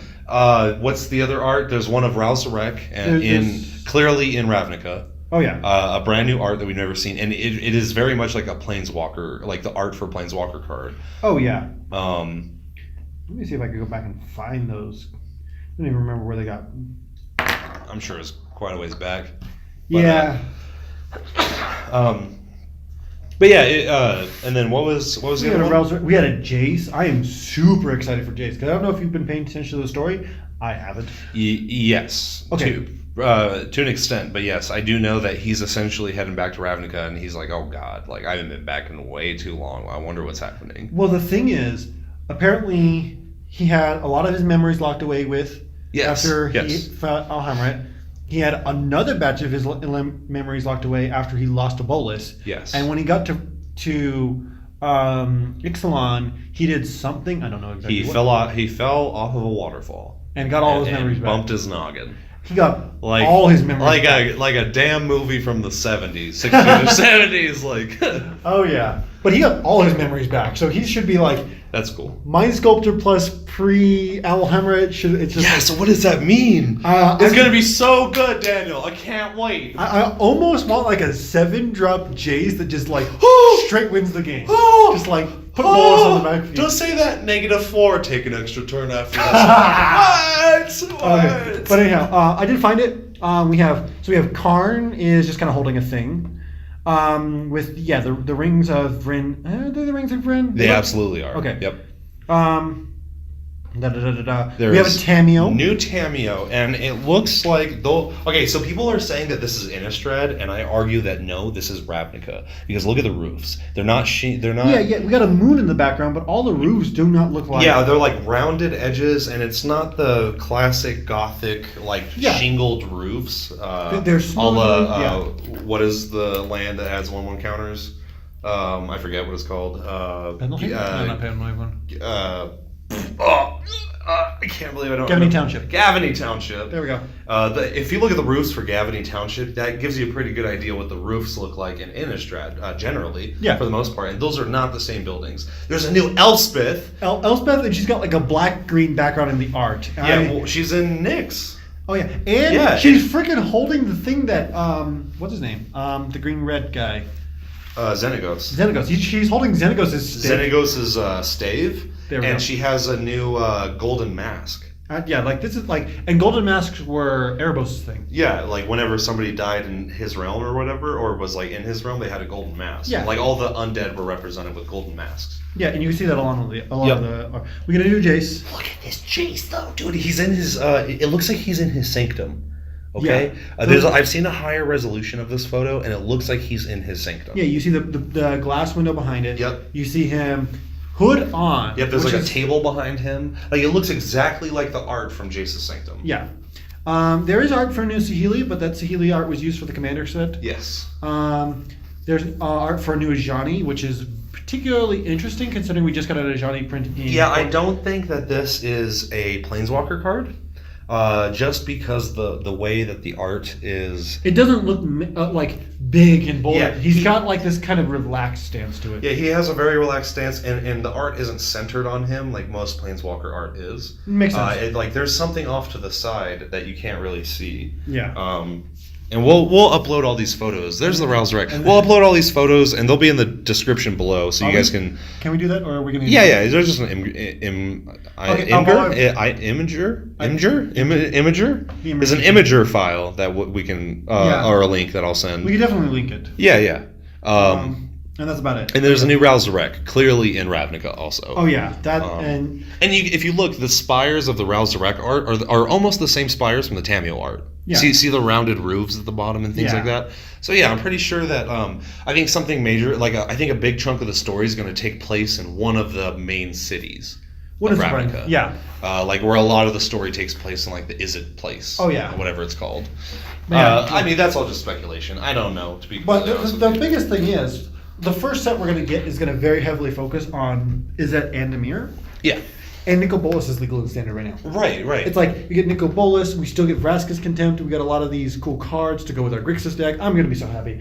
What's the other art? There's one of Ralzarek and clearly in Ravnica. Oh yeah. A brand new art that we've never seen, and it is very much like a Planeswalker, like the art for Planeswalker card. Oh yeah. Let me see if I can go back and find those. I don't even remember where they got. I'm sure it's quite a ways back. But, yeah. But yeah, and then what was the other one? We had a Jace. I am super excited for Jace, because I don't know if you've been paying attention to the story. I haven't. Yes. Okay. To an extent, but yes, I do know that he's essentially heading back to Ravnica, and he's like, oh god, like I haven't been back in way too long. I wonder what's happening. Well, the thing is, apparently he had a lot of his memories locked away with. After he found Alheimer. He had another batch of his memories locked away after he lost to Bolus. Yes. And when he got to Ixalan, he did something, I don't know exactly what. He fell off of a waterfall. And got all his memories back. Bumped his noggin. He got all his memories back. Like a damn movie from the 70s, 60s or 70s. Like. Oh, yeah. But he got all his memories back. So he should be like... That's cool. Mind Sculptor plus pre-Alheimer. It's just so what does that mean? It's going to be so good, Daniel. I can't wait. I almost want like a 7-drop Jace that just like straight wins the game. Just like put Bolus on the backfield. Don't say that. -4. Take an extra turn after that. What? Okay. But anyhow, I did find it. We have Karn is just kind of holding a thing. With the rings of Vryn. Are they the rings of Vryn? They absolutely are. Okay. Yep. We have a Tamiyo. New Tamiyo, and it looks like okay, so people are saying that this is Innistrad, and I argue that no, this is Ravnica, because look at the roofs. They're not. Yeah. We got a moon in the background, but all the roofs do not look like. Yeah, they're like rounded edges, and it's not the classic Gothic shingled roofs. They're small. What is the land that has 1/1 counters? I forget what it's called. Pendleton? No, not Pendleton. I can't believe I don't Gavany know. Township. Gavany Township. There we go. If you look at the roofs for Gavany Township, that gives you a pretty good idea what the roofs look like in Innistrad, generally, for the most part. And those are not the same buildings. There's a new Elspeth. Elspeth, and she's got like a black-green background in the art. Well, she's in Nyx. Oh, yeah. And she's freaking holding the thing that, what's his name? The green-red guy. Xenagos. She's holding Xenagos' stick. Xenagos' stave. There we go. And she has a new golden mask. This is and golden masks were Erebos' thing. Yeah, like whenever somebody died in his realm or whatever, or was like in his realm, they had a golden mask. Yeah. Like all the undead were represented with golden masks. Yeah, and you can see that along a lot of the. We got a new Jace. Look at this Jace though, dude. He's in his. It looks like he's in his sanctum. Okay. Yeah. I've seen a higher resolution of this photo, and it looks like he's in his sanctum. Yeah, you see the glass window behind it. Yep. You see him. Hood on. Yep, there's like a table behind him. Like it looks exactly like the art from Jace's Sanctum. Yeah. There is art for a new Saheeli, but that Saheeli art was used for the Commander set. Yes. There's art for a new Ajani, which is particularly interesting considering we just got an Ajani print in. Yeah, I don't think that this is a Planeswalker card. Just because the way that the art is... It doesn't look like big and bold. Yeah, He's got like this kind of relaxed stance to it. Yeah, he has a very relaxed stance, and the art isn't centered on him like most Planeswalker art is. Makes sense. There's something off to the side that you can't really see. Yeah. And we'll upload all these photos. There's the Rouse Rec. We'll upload all these photos, and they'll be in the description below, so you guys can... Can we do that, or are we going to... Yeah. There's just an imager? There's an imager file that we can... or a link that I'll send. We can definitely link it. Yeah. And that's about it. And there's a new Rouse Rec, clearly in Ravnica also. Oh, yeah. If you look, the spires of the Rouse Rec art are almost the same spires from the Tameo art. Yeah. See the rounded roofs at the bottom and things like that. So yeah, I'm pretty sure that I think something major, I think a big chunk of the story is going to take place in one of the main cities of Ravnica. Yeah. Where a lot of the story takes place in the Izzet place. Oh yeah. Or whatever it's called. I mean, that's all just speculation. I don't know, to be But completely honest the with you. biggest thing is, the first set we're going to get is going to very heavily focus on Izzet and Dimir. Yeah. And Nicol Bolas is legal in Standard right now. Right. It's like, we get Nicol Bolas, we still get Vraska's Contempt, we got a lot of these cool cards to go with our Grixis deck. I'm going to be so happy.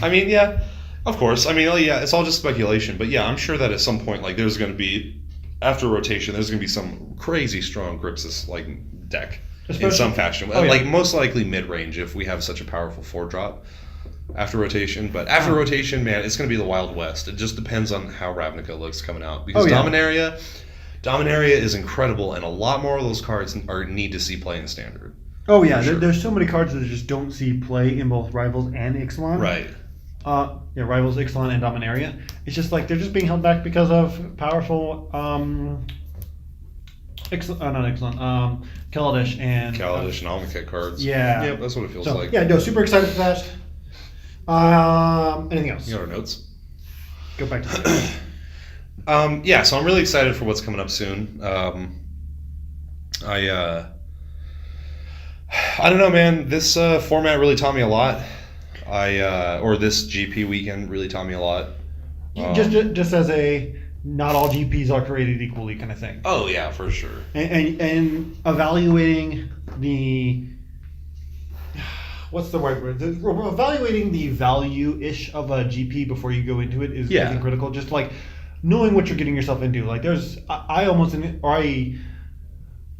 I mean, yeah, of course. I mean, it's all just speculation. But yeah, I'm sure that at some point, there's going to be, after rotation, there's going to be some crazy strong Grixis deck in some fashion. Most likely mid-range if we have such a powerful 4-drop after rotation. But after rotation, man, it's going to be the Wild West. It just depends on how Ravnica looks coming out. Because Dominaria is incredible, and a lot more of those cards need to see play in Standard. Oh yeah, there's so many cards that just don't see play in both Rivals and Ixalan. Right. Rivals, Ixalan, and Dominaria. It's just they're just being held back because of powerful Kaladesh and Almakhet cards. Yeah. Yep, that's what it feels like. Yeah, no, super excited for that. Anything else? You got our notes? Go back to that. So I'm really excited for what's coming up soon. I don't know, man. This format really taught me a lot. Or this GP weekend really taught me a lot. Just as a not all GPs are created equally kind of thing. Oh yeah, for sure. And evaluating the what's the right word? Evaluating the value-ish of a GP before you go into it is I think critical. Just knowing what you're getting yourself into.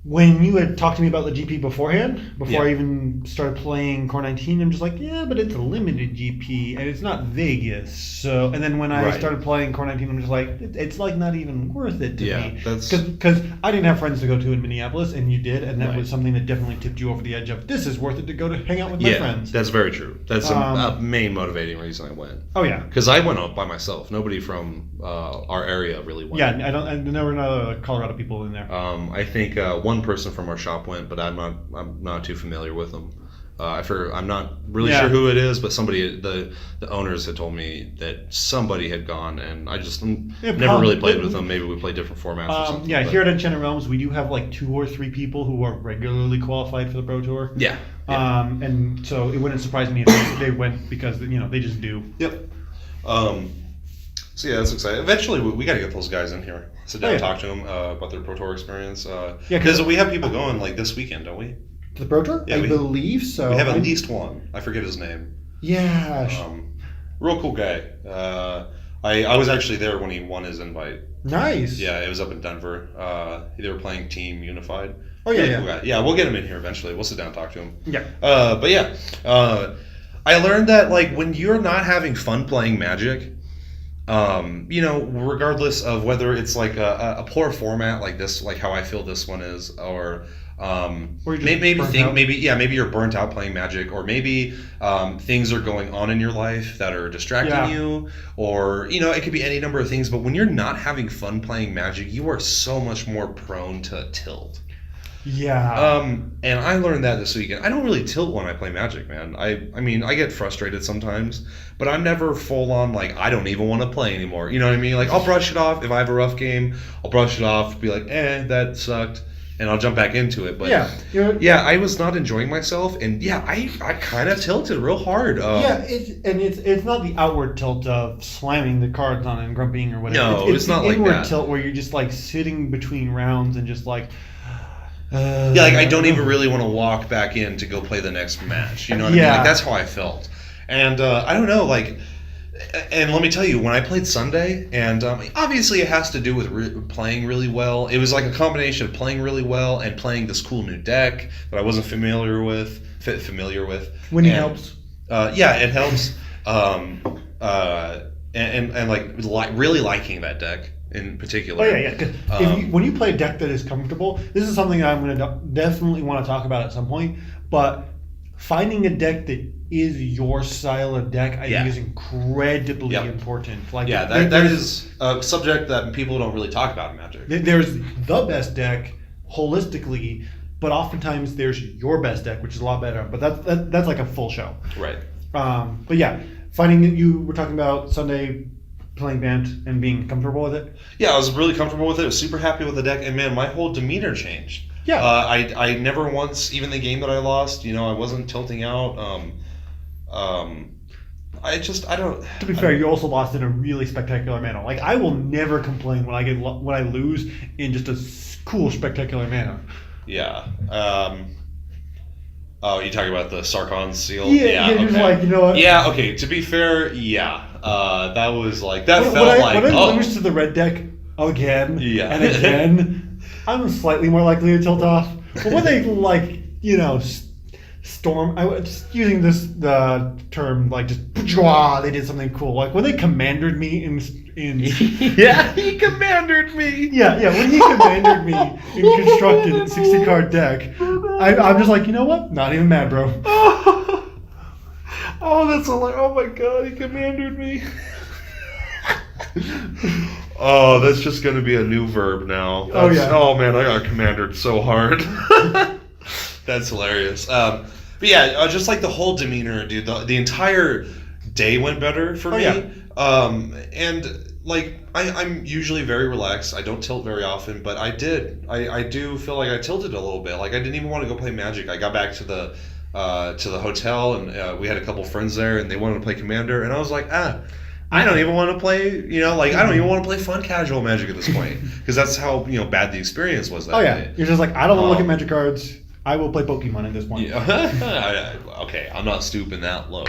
When you had talked to me about the GP beforehand, before I even started playing Core 19, I'm just like, yeah, but it's a limited GP, and it's not Vegas. So, and then when I started playing Core 19, I'm just like, it's not even worth it to me. Because I didn't have friends to go to in Minneapolis, and you did, and that was something that definitely tipped you over the edge of, this is worth it to go to hang out with my friends. That's very true. That's a main motivating reason I went. Oh, yeah. Because I went out by myself. Nobody from our area really went. Yeah, there were no Colorado people in there. I think one person from our shop went, but I'm not too familiar with them. I'm not really sure who it is, but somebody, the owners had told me that somebody had gone, and I just never really played with them. Maybe we played different formats or something. Yeah, here at Enchanted Realms, we do have 2 or 3 people who are regularly qualified for the Pro Tour. Yeah. And so it wouldn't surprise me if they went because they just do. Yep. So yeah, that's exciting. Eventually, we got to get those guys in here. Sit down and yeah. talk to them about their Pro Tour experience. Yeah, Because we have people going like this weekend, don't we? To the Pro Tour? Yeah, I believe so. We have at least one. I forget his name. Yeah. Real cool guy. I was actually there when he won his invite. Nice. Yeah, it was up in Denver. They were playing Team Unified. Oh yeah, Really yeah. cool guy. Yeah, we'll get him in here eventually. We'll sit down and talk to him. Yeah. But yeah, I learned that like when you're not having fun playing Magic, regardless of whether it's like a poor format like this, like how I feel this one is, or maybe you're burnt out playing Magic, or maybe things are going on in your life that are distracting you, or it could be any number of things. But when you're not having fun playing Magic, you are so much more prone to tilt. Yeah. And I learned that this weekend. I don't really tilt when I play Magic, man. I mean, I get frustrated sometimes, but I'm never full on like I don't even want to play anymore. You know what I mean? Like I'll brush it off if I have a rough game. I'll brush it off, be like, that sucked, and I'll jump back into it. But I was not enjoying myself, and I kind of tilted real hard. It's not the outward tilt of slamming the cards on and grumping or whatever. No, it's not the like inward that. tilt where you're just like sitting between rounds and just like. I don't even really want to walk back in to go play the next match. You know what I mean? Like that's how I felt. And I don't know, like, and let me tell you, when I played Sunday, and obviously it has to do with playing really well. It was like a combination of playing really well and playing this cool new deck that I wasn't familiar with. Winning helps. It helps. And like really liking that deck in particular. Oh yeah. When you play a deck that is comfortable, this is something that I'm going to definitely want to talk about at some point. But finding a deck that is your style of deck, I think, is incredibly important. Like that is a subject that people don't really talk about in Magic. There's the best deck holistically, but oftentimes there's your best deck, which is a lot better. But that's like a full show. Right. But yeah, finding that you were talking about Sunday playing Bant and being comfortable with it. Yeah, I was really comfortable with it. I was super happy with the deck, and man, my whole demeanor changed. Yeah. I never once, even the game that I lost, I wasn't tilting out. I don't. To be fair, you also lost in a really spectacular manner. Like I will never complain when I lose in just a cool spectacular manner. Yeah. Oh, you talking about the Sarkhan seal? Yeah. You're just like, you know what? Yeah. Okay. To be fair, that was like that when I lose to the red deck again and again, I'm slightly more likely to tilt off. But when they storm, I was just using the term like just they did something cool. Like when they commandered me in he commanded me. Yeah, when he commanded me in constructed 60 card deck, I'm just like, you know what? Not even mad, bro. Oh, that's like, oh my god, he commanded me. Oh, that's just gonna be a new verb now. Oh man, I got commanded so hard. That's hilarious. But yeah, just like the whole demeanor, dude. The entire day went better for me. Yeah. And like I'm usually very relaxed. I don't tilt very often, but I did. I do feel like I tilted a little bit. Like I didn't even want to go play Magic. I got back to the hotel, and we had a couple friends there, and they wanted to play Commander, and I was like, I don't even want to play. I don't even want to play fun casual Magic at this point, because that's how bad the experience was that day. You're just like, I don't want to look at Magic cards. I will play Pokemon at this point. Yeah. Okay, I'm not stooping that low.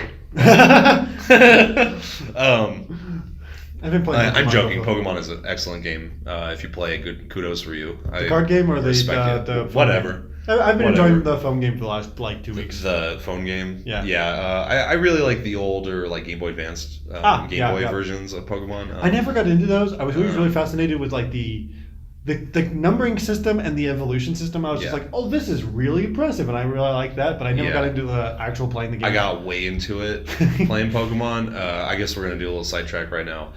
I've been playing. I'm joking. Pokemon is an excellent game. If you play it, good kudos for you. The card game or the whatever. Game? I've been enjoying the phone game for the last 2 weeks. The phone game. Yeah. I really like the older Game Boy Advanced Game Boy versions of Pokemon. I never got into those. I was always really fascinated with the numbering system and the evolution system. I was just like, oh, this is really impressive, and I really like that, but I never got into the actual playing the game. I got way into it playing Pokemon. I guess we're going to do a little sidetrack right now.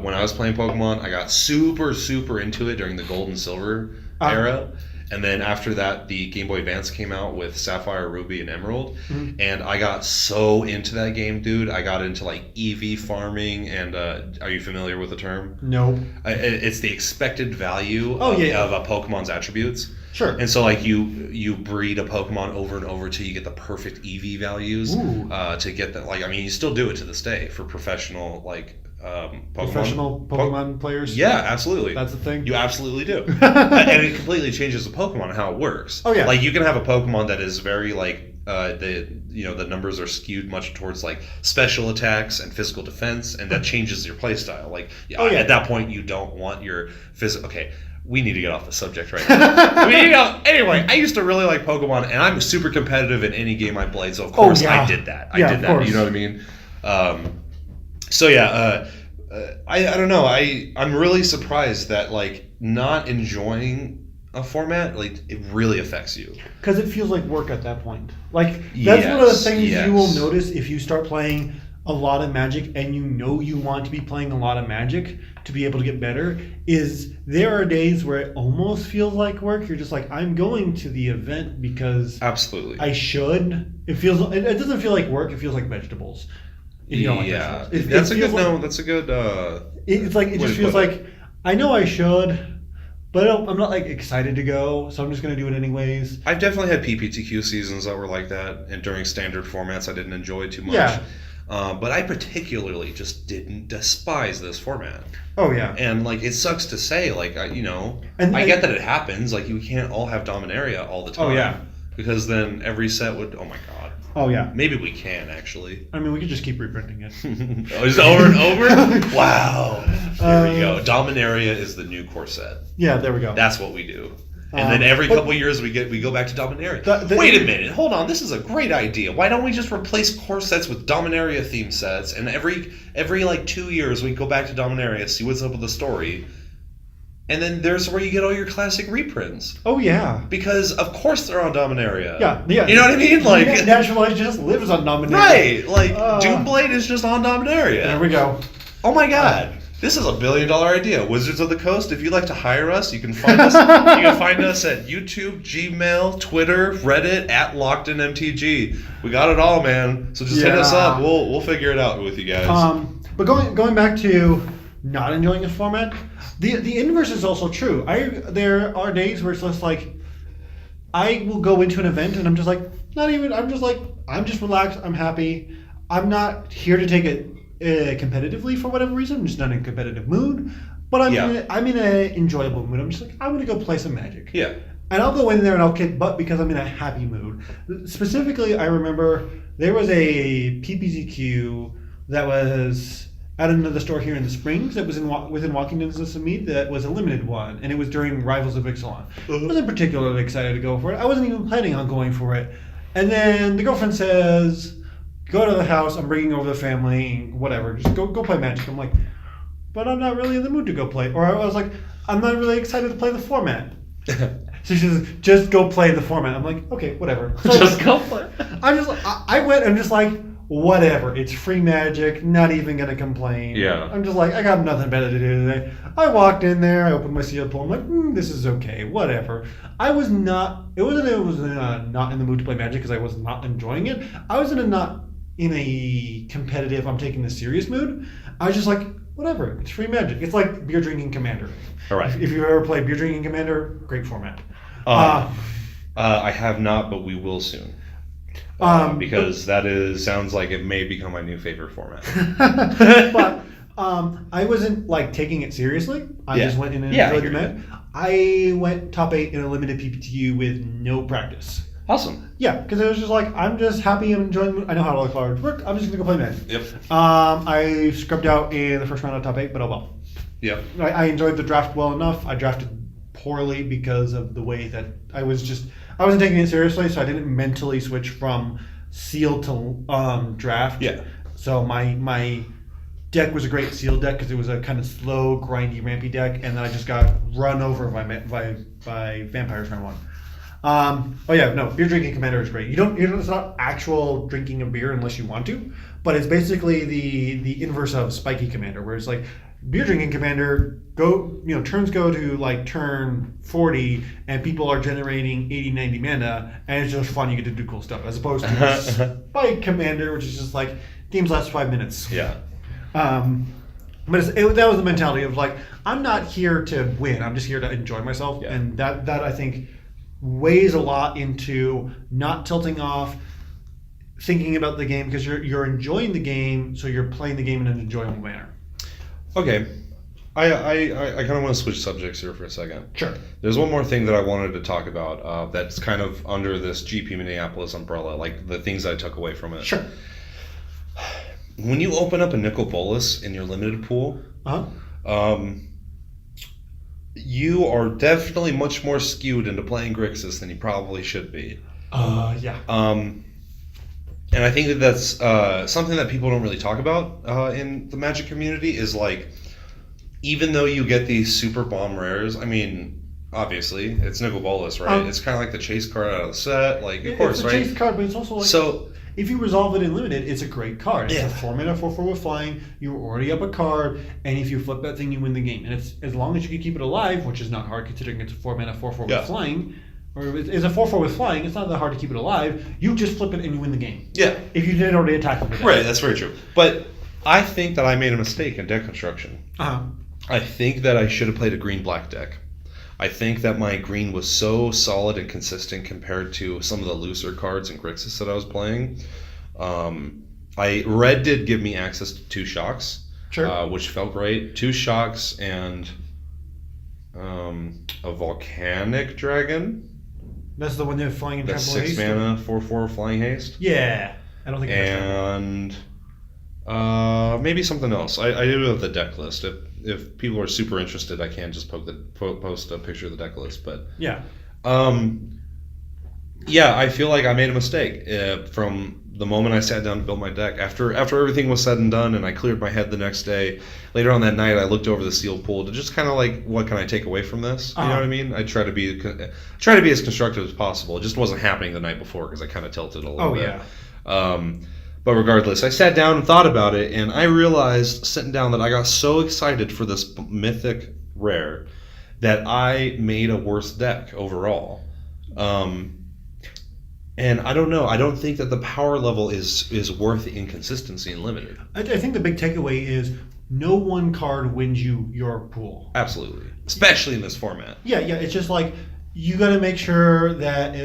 When I was playing Pokemon, I got super, super into it during the Gold and Silver era. And then after that, the Game Boy Advance came out with Sapphire, Ruby, and Emerald. Mm-hmm. And I got so into that game, dude. I got into EV farming. And are you familiar with the term? No. It's the expected value of a Pokemon's attributes. Sure. And so like you breed a Pokemon over and over till you get the perfect EV values. To get that, like, I mean, you still do it to this day for professional like Pokemon. Professional Pokemon players. Yeah, absolutely. That's the thing. You absolutely do. And it completely changes the Pokemon and how it works. Oh yeah. Like you can have a Pokemon that is very like the numbers are skewed much towards like special attacks and physical defense, and that changes your playstyle. Like at that point you don't want your physical. Okay, we need to get off the subject right now. Anyway, I used to really like Pokemon, and I'm super competitive in any game I played. So of course I did that. I did that. Course. You know what I mean? I don't know. I'm really surprised that like not enjoying a format, like it really affects you. Because it feels like work at that point. Like that's one of the things you will notice if you start playing a lot of Magic and you know you want to be playing a lot of Magic to be able to get better, is there are days where it almost feels like work. You're just like, I'm going to the event because absolutely I should. It doesn't feel like work, it feels like vegetables. Yeah. That's a good it's like, it just feels like I know I should, but I'm not like excited to go, so I'm just going to do it anyways. I've definitely had PPTQ seasons that were like that, and during standard formats I didn't enjoy too much. Yeah. But I particularly just didn't despise this format. Oh yeah. And like it sucks to say, like I get that it happens. Like you can't all have Dominaria all the time. Oh yeah. Because then every set would. Oh my god. Oh yeah. Maybe we can actually. I mean, we could just keep reprinting it. Just over and over. Wow. Here we go. Dominaria is the new core set. Yeah, there we go. That's what we do. And then every couple years we go back to Dominaria. Wait a minute, hold on. This is a great idea. Why don't we just replace core sets with Dominaria theme sets? And every like 2 years we go back to Dominaria, see what's up with the story, and then there's where you get all your classic reprints. Oh yeah, because of course they're on Dominaria. Yeah. You know what I mean? Like Natural Light just lives on Dominaria. Right. Like Doomblade is just on Dominaria. There we go. Oh my god. This is $1 billion idea. Wizards of the Coast, if you'd like to hire us, you can find us. You can find us at YouTube, Gmail, Twitter, Reddit, at LockedInMTG. We got it all, man. So just hit us up. We'll figure it out with you guys. But going back to not enjoying the format, the inverse is also true. There are days where it's just like I will go into an event and I'm just like I'm just relaxed. I'm happy. I'm not here to take it competitively for whatever reason. I'm just not in a competitive mood, but I'm in an enjoyable mood. I'm just like, I'm gonna go play some Magic. Yeah. And I'll go in there and I'll kick butt because I'm in a happy mood. Specifically, I remember there was a PPTQ that was at another store here in the Springs that was within walking distance of me, that was a limited one, and it was during Rivals of Ixalan. I wasn't particularly excited to go for it. I wasn't even planning on going for it. And then the girlfriend says, go to the house, I'm bringing over the family, whatever, just go play Magic. I'm like, but I'm not really in the mood to go play. Or I was like, I'm not really excited to play the format. So she says, just go play the format. I'm like, okay, whatever. So just go play. I went and just like, whatever, it's free Magic, not even gonna complain. Yeah. I'm just like, I got nothing better to do today. I walked in there, I opened my sealed pool, I'm like, this is okay, whatever. I was not in the mood to play Magic because I was not enjoying it. I was not in a competitive, I'm taking this serious mood. I was just like, whatever, it's free Magic. It's like Beer Drinking Commander. All right. If you ever played Beer Drinking Commander, great format. I have not, but we will soon. Because sounds like it may become my new favorite format. But I wasn't like taking it seriously. I just went in and enjoyed the match. I went top 8 in a limited PPTU with no practice. Awesome. Yeah, because it was just like, I'm just happy, I'm enjoying. I know how all the cards work. I'm just gonna go play Magic. Yep. I scrubbed out in the first round of top 8, but oh well. Yep. I enjoyed the draft well enough. I drafted poorly because of the way that I wasn't taking it seriously, so I didn't mentally switch from sealed to draft. Yeah. So my deck was a great sealed deck because it was a kind of slow, grindy, rampy deck, and then I just got run over by vampires round 1. Beer Drinking Commander is great. It's not actual drinking of beer unless you want to, but it's basically the inverse of Spiky Commander, where it's like Beer Drinking Commander turns go to like turn 40 and people are generating 80, 90 mana, and it's just fun. You get to do cool stuff as opposed to Spike Commander, which is just like games last 5 minutes. Yeah. But that was the mentality of like, I'm not here to win. I'm just here to enjoy myself, and that I think weighs a lot into not tilting off, thinking about the game, because you're enjoying the game, so you're playing the game in an enjoyable manner. Okay. I kind of want to switch subjects here for a second. Sure. There's one more thing that I wanted to talk about that's kind of under this GP Minneapolis umbrella, like the things I took away from it. Sure. When you open up a nickel bolus in your limited pool, you are definitely much more skewed into playing Grixis than you probably should be. Yeah. And I think that that's something that people don't really talk about in the Magic community is like, even though you get these super bomb rares, I mean, obviously, it's Nicol Bolas, right? It's kind of like the chase card out of the set, like, of course, right? It's a chase card, but it's also like... So, if you resolve it in Limited, it's a great card. It's a 4-mana 4/4 with flying, you're already up a card, and if you flip that thing, you win the game. And it's as long as you can keep it alive, which is not hard considering it's a 4-mana 4/4 with flying, or it's a 4/4 with flying, it's not that hard to keep it alive, you just flip it and you win the game. Yeah. If you didn't already attack with it. Right, that's very true. But I think that I made a mistake in deck construction. I think that I should have played a green-black deck. I think that my green was so solid and consistent compared to some of the looser cards in Grixis that I was playing. Red did give me access to 2 shocks, which felt great. 2 shocks and a volcanic dragon. That's the one that's flying in That's Trample 6 Haste? mana, 4/4 flying haste. Yeah. I don't think And maybe something else. I do have the deck list. If people are super interested, I can just post a picture of the deck list. But yeah, I feel like I made a mistake from the moment I sat down to build my deck. After everything was said and done, and I cleared my head the next day. Later on that night, I looked over the sealed pool to just kind of like, what can I take away from this? You know what I mean? I try to be as constructive as possible. It just wasn't happening the night before because I kind of tilted a little bit. But regardless, I sat down and thought about it, and I realized sitting down that I got so excited for this mythic rare that I made a worse deck overall. And I don't know. I don't think that the power level is worth the inconsistency in Limited. I think the big takeaway is no one card wins you your pool. Absolutely. Especially in this format. Yeah. It's just like you got to make sure that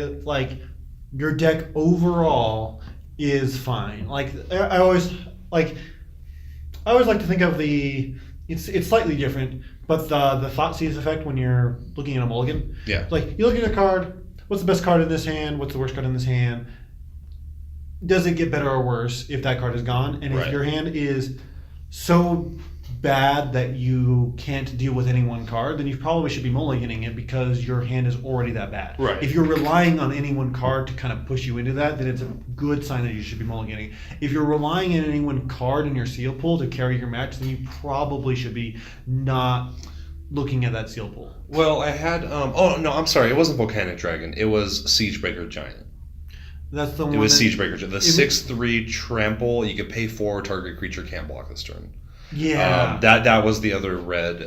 your deck overall is fine. Like I always like to think of it's slightly different, but the Thoughtseize effect when you're looking at a mulligan. Yeah. Like you look at a card. What's the best card in this hand? What's the worst card in this hand? Does it get better or worse if that card is gone? And if your hand is so bad that you can't deal with any one card, then you probably should be mulliganing it because your hand is already that bad. Right. If you're relying on any one card to kind of push you into that, then it's a good sign that you should be mulliganing. If you're relying on any one card in your seal pool to carry your match, then you probably should be not looking at that seal pool. Well, I had I'm sorry, it wasn't Volcanic Dragon. It was Siegebreaker Giant. That's the one. It was Siegebreaker Giant. The 6/3 trample. You could pay 4. Target creature can't block this turn. Yeah. That was the other red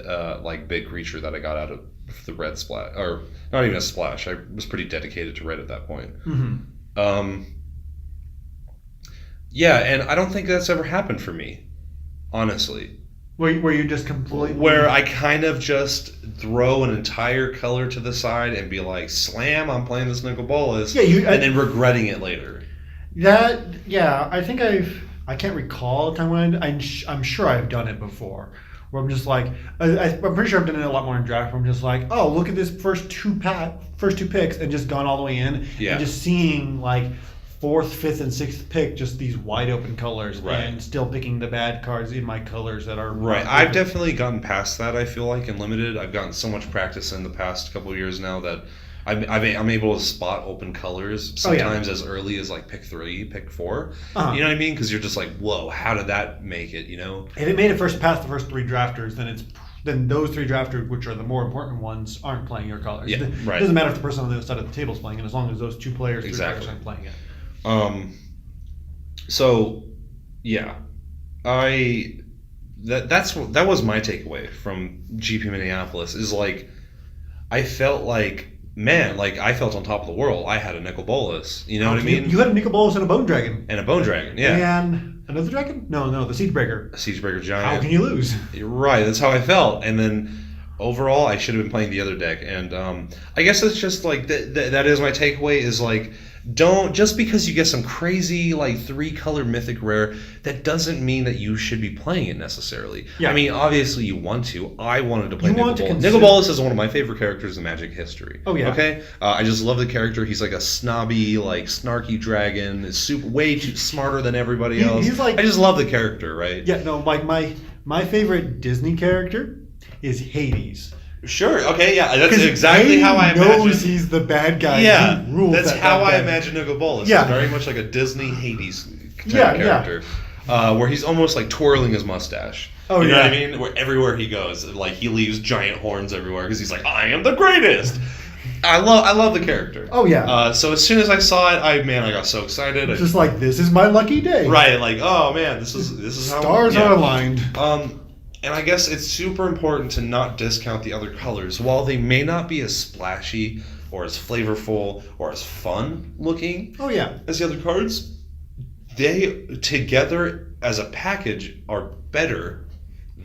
big creature that I got out of the red splash, or not even a splash. I was pretty dedicated to red at that point. Mm-hmm. Yeah, and I don't think that's ever happened for me, honestly. Where you just completely... Where I kind of just throw an entire color to the side and be like, slam, I'm playing this Nicol Bolas, and then regretting it later. I think I can't recall a time when I'm sure I've done it before. Where I'm just like, I'm pretty sure I've done it a lot more in draft. Where I'm just like, oh, look at this first two picks, and just gone all the way in, and just seeing like 4th, 5th, and 6th pick, just these wide open colors, and still picking the bad cards in my colors that are I've definitely gotten past that. I feel like in Limited, I've gotten so much practice in the past couple of years now that I'm able to spot open colors sometimes as early as like pick 3, pick 4. You know what I mean? Because you're just like, whoa, how did that make it? You know? If it made it past the first 3 drafters, then those 3 drafters, which are the more important ones, aren't playing your colors. Yeah, It doesn't matter if the person on the other side of the table is playing it, as long as those 2 players, 3 drafters aren't playing it. So yeah, that was my takeaway from GP Minneapolis is like, I felt like, man, like I felt on top of the world. I had a Nicol Bolas, you know what I mean? You had a Nicol Bolas and a Bone Dragon. And a Bone Dragon, yeah. And another dragon? No, the Siegebreaker. A Siegebreaker Giant. How can you lose? Right, that's how I felt. And then overall, I should have been playing the other deck, and I guess it's just like that is my takeaway. Is like, don't, just because you get some crazy like 3-color mythic rare, that doesn't mean that you should be playing it necessarily. Yeah. I mean, obviously you want to. I wanted to play You Nicol want to Bolas. consider- Nicol Bolas is one of my favorite characters in Magic history. Oh, yeah. Okay. I just love the character. He's like a snobby, like snarky dragon. Is way too smarter than everybody else. He's like, I just love the character, right? Yeah, no, like my favorite Disney character is Hades. Sure. Okay. Yeah. That's 'Cause exactly Hades how I knows imagine. he's the bad guy. Yeah. He rules That's that how bad I guy. imagine Nicol Bolas. Yeah. He's very much like a Disney Hades type Yeah, character, where he's almost like twirling his mustache. Oh, you know yeah. what I mean? Where everywhere he goes, like he leaves giant horns everywhere because he's like, I am the greatest. I love the character. Oh, yeah. So as soon as I saw it, I got so excited. It's just like, this is my lucky day. Right. Like, oh man, this is how Stars are aligned. And I guess it's super important to not discount the other colors. While they may not be as splashy or as flavorful or as fun looking Oh, yeah. as the other cards, they together as a package are better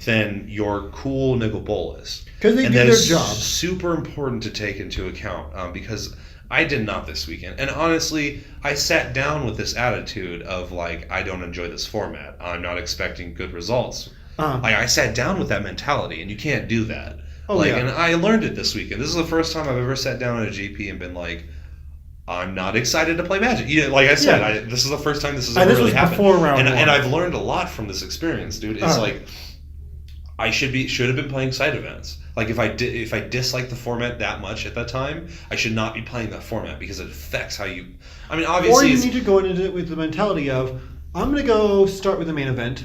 than your cool Nicol Bolas. Because they And do that their is job. super important to take into account, because I did not this weekend. And honestly, I sat down with this attitude of like, I don't enjoy this format. I'm not expecting good results. Like, I sat down with that mentality, and you can't do that. Oh, yeah. And I learned it this weekend. This is the first time I've ever sat down at a GP and been like, I'm not excited to play Magic. Like I said, Yeah. This is the first time this has And ever this really was happened. before round and one. I've learned a lot from this experience, dude. It's like, I should have been playing side events. Like if I dislike the format that much at that time, I should not be playing that format because it affects how you. I mean, obviously, Or you need to go into it with the mentality of, I'm going to go start with the main event.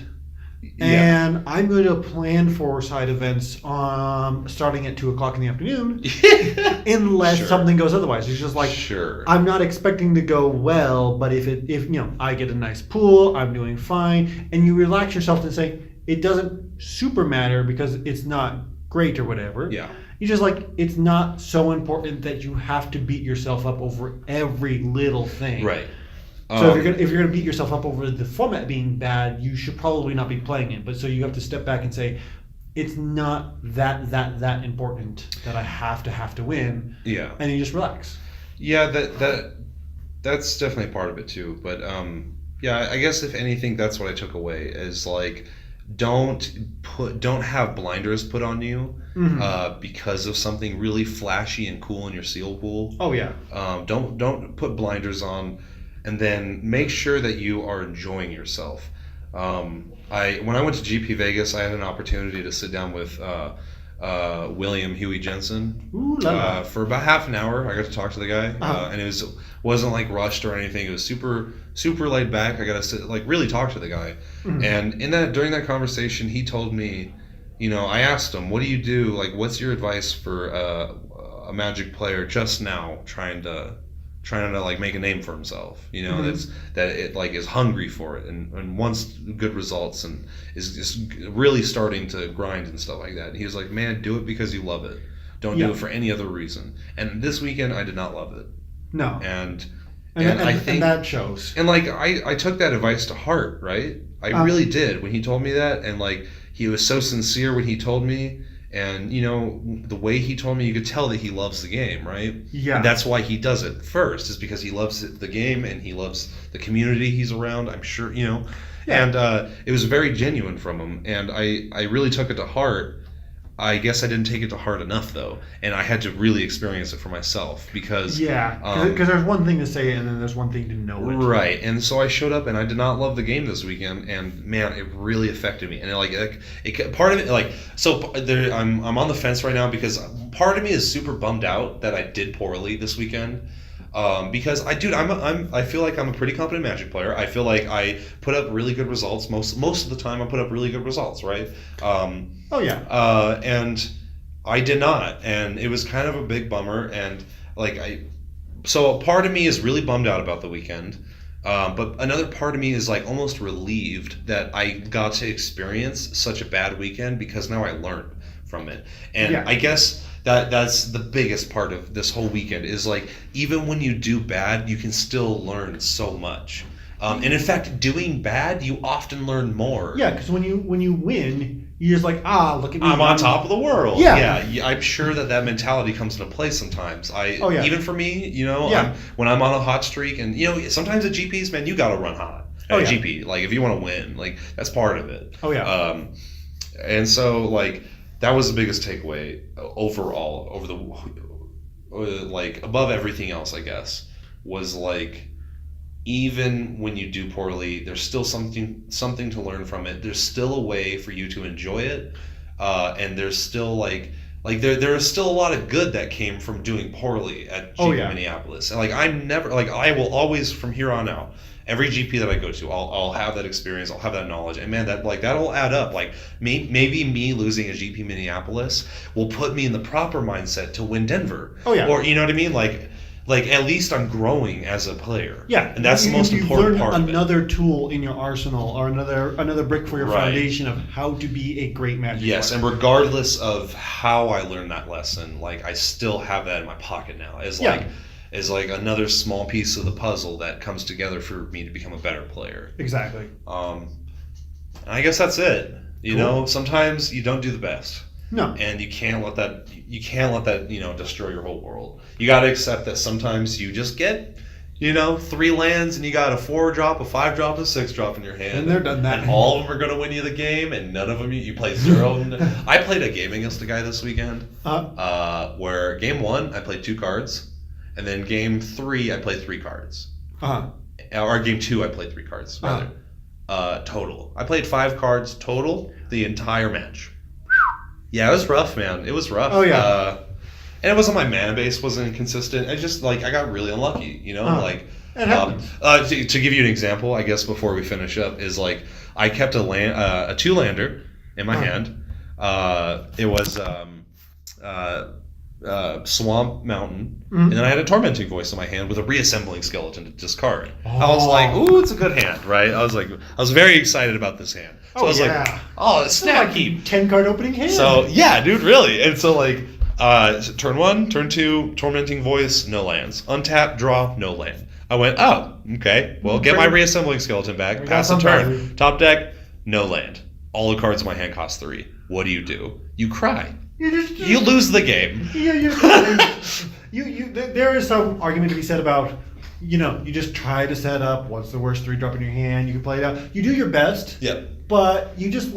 And I'm going to plan for side events starting at 2:00 in the afternoon, unless Sure. something goes otherwise. It's just like, Sure. I'm not expecting to go well, but if I get a nice pool, I'm doing fine, and you relax yourself and say it doesn't super matter because it's not great or whatever. Yeah. You just like, it's not so important that you have to beat yourself up over every little thing. Right. So if you're gonna beat yourself up over the format being bad, you should probably not be playing it. But so you have to step back and say, it's not that important that I have to win. Yeah. And you just relax. Yeah, that's definitely part of it too. But yeah, I guess if anything, that's what I took away is like, don't have blinders put on you because of something really flashy and cool in your seal pool. Oh yeah. Don't put blinders on, and then make sure that you are enjoying yourself. When I went to GP Vegas, I had an opportunity to sit down with William Huey Jensen. Ooh, la, la. For about half an hour. I got to talk to the guy, and it wasn't like rushed or anything. It was super laid back. I got to really talk to the guy, and during that conversation, he told me, I asked him, "What do you do? Like, what's your advice for a Magic player just now trying to like make a name for himself? That is hungry for it and wants good results and is just really starting to grind and stuff like that." And he was like, "Man, do it because you love it. Don't do it for any other reason." And this weekend, I did not love it. No. And I think and that shows. And like I took that advice to heart, right? I really did when he told me that, and like he was so sincere when he told me, and the way he told me, you could tell that he loves the game, right? Yeah. And that's why he does it first, is because he loves the game and he loves the community he's around. I'm sure, Yeah. And it was very genuine from him, and I really took it to heart. I guess I didn't take it to heart enough, though, and I had to really experience it for myself because because there's one thing to say it and then there's one thing to know it. Right, and so I showed up and I did not love the game this weekend, and man, it really affected me. And it part of it I'm on the fence right now because part of me is super bummed out that I did poorly this weekend. Because I feel like I'm a pretty competent Magic player. I feel like I put up really good results most of the time. I put up really good results, right? And I did not, and it was kind of a big bummer. And so a part of me is really bummed out about the weekend, but another part of me is like almost relieved that I got to experience such a bad weekend because now I learned from it. And I guess that's the biggest part of this whole weekend is like, even when you do bad, you can still learn so much. And in fact, doing bad, you often learn more. Yeah, because when you win, you're just like, look at me. I'm on top of the world. Yeah. I'm sure that mentality comes into play sometimes. Even for me, when I'm on a hot streak, and sometimes at GPs, man, you got to run hot at a GP. Like if you want to win, like that's part of it. Oh yeah. And so like that was the biggest takeaway overall over the like above everything else, I guess, was like even when you do poorly, there's still something to learn from it. There's still a way for you to enjoy it, and there's still like there is still a lot of good that came from doing poorly at GP Minneapolis. And like I will always from here on out, every GP that I go to, I'll have that experience, I'll have that knowledge, and man, that'll add up. Like maybe me losing a GP Minneapolis will put me in the proper mindset to win Denver. Oh yeah. Or you know what I mean, like at least I'm growing as a player. Yeah, and that's the most important part of it. Another tool in your arsenal, or another brick for your foundation of how to be a great Magic player. Yes, and regardless of how I learned that lesson, like I still have that in my pocket now. As like another small piece of the puzzle that comes together for me to become a better player. Exactly. I guess that's it. You know, sometimes you don't do the best. No. And you can't let that destroy your whole world. You got to accept that sometimes you just get 3 lands and you got a 4-drop, a 5-drop, a 6-drop in your hand. And they're done that. And all of them are going to win you the game, and none of them you play 0. I played a game against a guy this weekend where game 1 I played 2 cards, and then game 3 I played 3 cards. Or game 2 I played 3 cards rather. Total. I played 5 cards total the entire match. Yeah, it was rough, man. It was rough. Oh yeah. And it wasn't my mana base wasn't inconsistent. I just I got really unlucky, It happens. To give you an example, I guess before we finish up, is like I kept a 2-lander in my hand. It was Swamp Mountain, and then I had a Tormenting Voice in my hand with a Reassembling Skeleton to discard. I was like, ooh, it's a good hand, right? I was very excited about this hand. So I was like, it's snap keep. 10-card opening hand. So yeah, dude, really. And so like turn 1, turn 2, Tormenting Voice, no lands. Untap, draw, no land. I went, okay. Well, get my Reassembling Skeleton back. Pass the turn. Top deck, no land. All the cards in my hand cost 3. What do? You cry. You lose the game. There is some argument to be said about, you just try to set up what's the worst 3-drop in your hand. You can play it out. You do your best. Yeah. But you just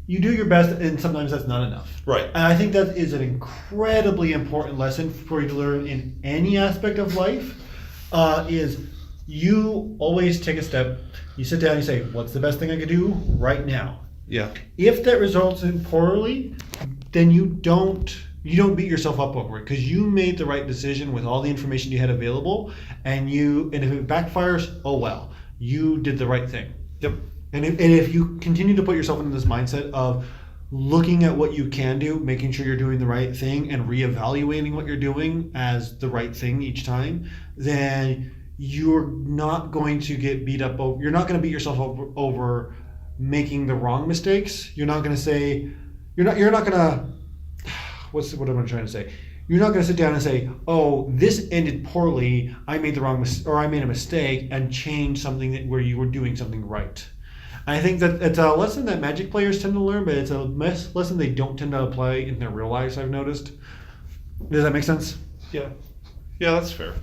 you do your best, and sometimes that's not enough. Right. And I think that is an incredibly important lesson for you to learn in any aspect of life. Is you always take a step. You sit down and you say, what's the best thing I could do right now? Yeah. If that results in poorly, then you don't beat yourself up over it, because you made the right decision with all the information you had available, and if it backfires, oh well, you did the right thing. Yep. And if you continue to put yourself into this mindset of looking at what you can do, making sure you're doing the right thing, and reevaluating what you're doing as the right thing each time, then you're not going to get beat up over. You're not going to beat yourself over making the wrong mistakes. You're not going to say, you're not going to, what am I trying to say? You're not going to sit down and say, oh, this ended poorly, I made the wrong or I made a mistake, and change something where you were doing something right. I think that it's a lesson that Magic players tend to learn, but it's a lesson they don't tend to apply in their real lives, I've noticed. Does that make sense? Yeah. Yeah, that's fair.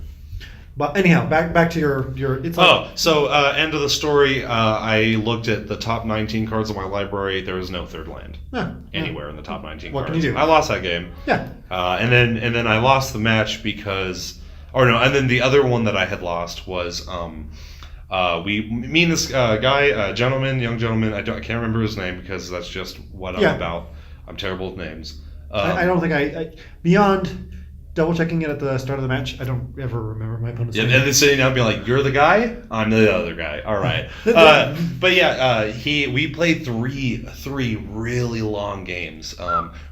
But anyhow, back to your it's end of the story, I looked at the top 19 cards of my library. There was no 3rd land anywhere in the top 19 cards. What can you do? I lost that game. Yeah. And then I lost the match because and then the other one that I had lost was me and this guy, young gentleman, I can't remember his name because that's just what I'm about. I'm terrible with names. I don't think I beyond double checking it at the start of the match, I don't ever remember my opponent's name. And then sitting down and being like, you're the guy? I'm the other guy. All right. But yeah, we played three really long games.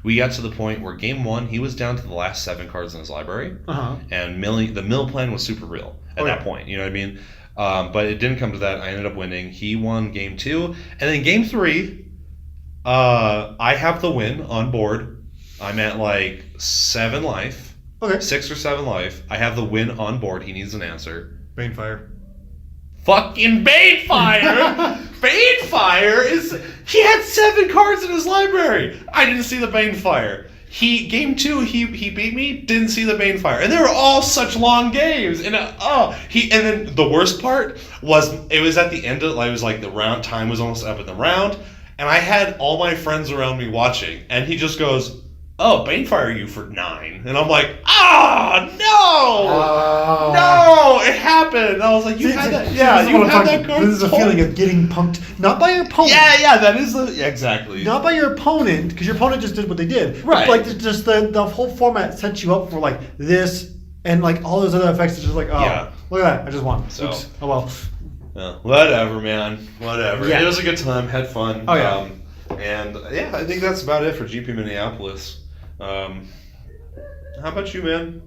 We got to the point where game 1, he was down to the last 7 cards in his library. And the mill plan was super real at that point. You know what I mean? But it didn't come to that. I ended up winning. He won game 2. And then game 3, I have the win on board. I'm at like 7 life. Okay. 6 or 7 life. I have the win on board. He needs an answer. Banefire. fucking Banefire. Banefire he had 7 cards in his library. I didn't see the Banefire. Game 2, he beat me, didn't see the Banefire. And they were all such long games. And then the worst part was, it was at the end of, it was like the round, time was almost up in the round. And I had all my friends around me watching. And he just goes, oh, Banefire you for 9. And I'm like, no, it happened. And I was like, you had that. Yeah, you had that card. This is a feeling of getting punked, not by your opponent. Yeah, that is exactly. Not by your opponent, because your opponent just did what they did. Right. Like, just the whole format sets you up for, like, this, and, like, all those other effects. It's just like, look at that, I just won. So, oops. Oh, well. Whatever, man. Whatever. Yeah. It was a good time. Had fun. Oh, yeah. And, I think that's about it for GP Minneapolis. How about you, man?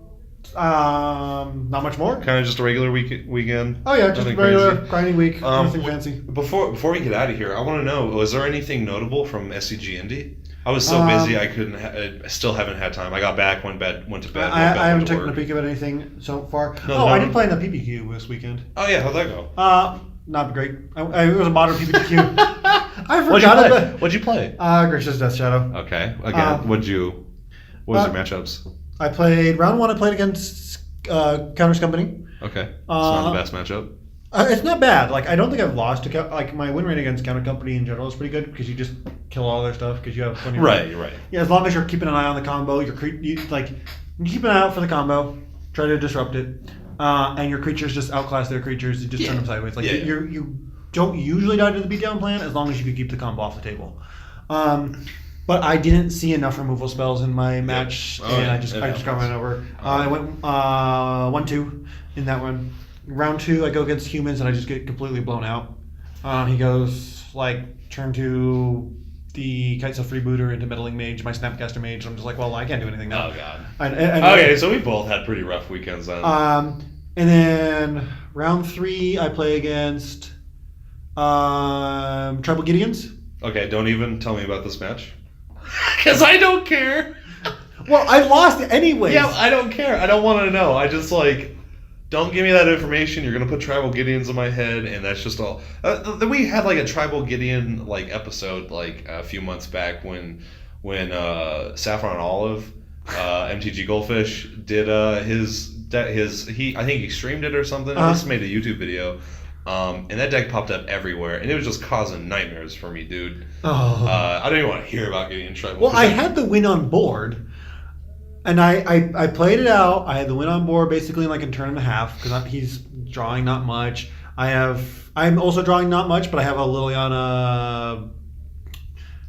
Not much more. Kind of just a regular weekend. Oh yeah, just Nothing a regular crazy. grinding week. Nothing fancy. Before we get out of here, I want to know: was there anything notable from SCG Indy? I was so busy, I couldn't. I still haven't had time. I got back, went to bed. I haven't taken a peek of anything so far. I did play in the PPQ this weekend. Oh yeah, how'd that go? Not great. It was a modern PPQ. I forgot What'd you play? Gracious Death Shadow. Okay. Again, what was your matchups? I played round 1. I played against Counter's Company. Okay. It's not the best matchup. It's not bad. Like, I don't think I've lost to my win rate against Counter Company in general is pretty good because you just kill all their stuff because you have plenty. Right. Yeah, as long as you're keeping an eye on the combo, you keep an eye out for the combo, try to disrupt it, and your creatures just outclass their creatures and just turn them sideways. Like you don't usually die to the beatdown plan as long as you can keep the combo off the table. But I didn't see enough removal spells in my match, and I just got run over. I went 1-2 in that one. Round 2, I go against humans, and I just get completely blown out. He goes, turn 2, the Kites of Freebooter into Meddling Mage, my Snapcaster Mage, and I'm just like, well, I can't do anything now. Oh, God. Okay, so we both had pretty rough weekends then. And then round 3, I play against Tribal Gideons. Okay, don't even tell me about this match. Because I don't care. Well, I lost anyway. Yeah, I don't care. I don't want to know. I just don't give me that information. You're gonna put Tribal Gideons in my head, and that's just all. We had a Tribal Gideon episode a few months back when Saffron Olive, MTG Goldfish did his I think he streamed it or something. He just made a YouTube video. And that deck popped up everywhere, and it was just causing nightmares for me, dude. I don't even want to hear about getting in trouble. Well, I had the win on board, and I played it out. I had the win on board basically in a turn and a half because he's drawing not much. I'm also drawing not much, but I have a Liliana.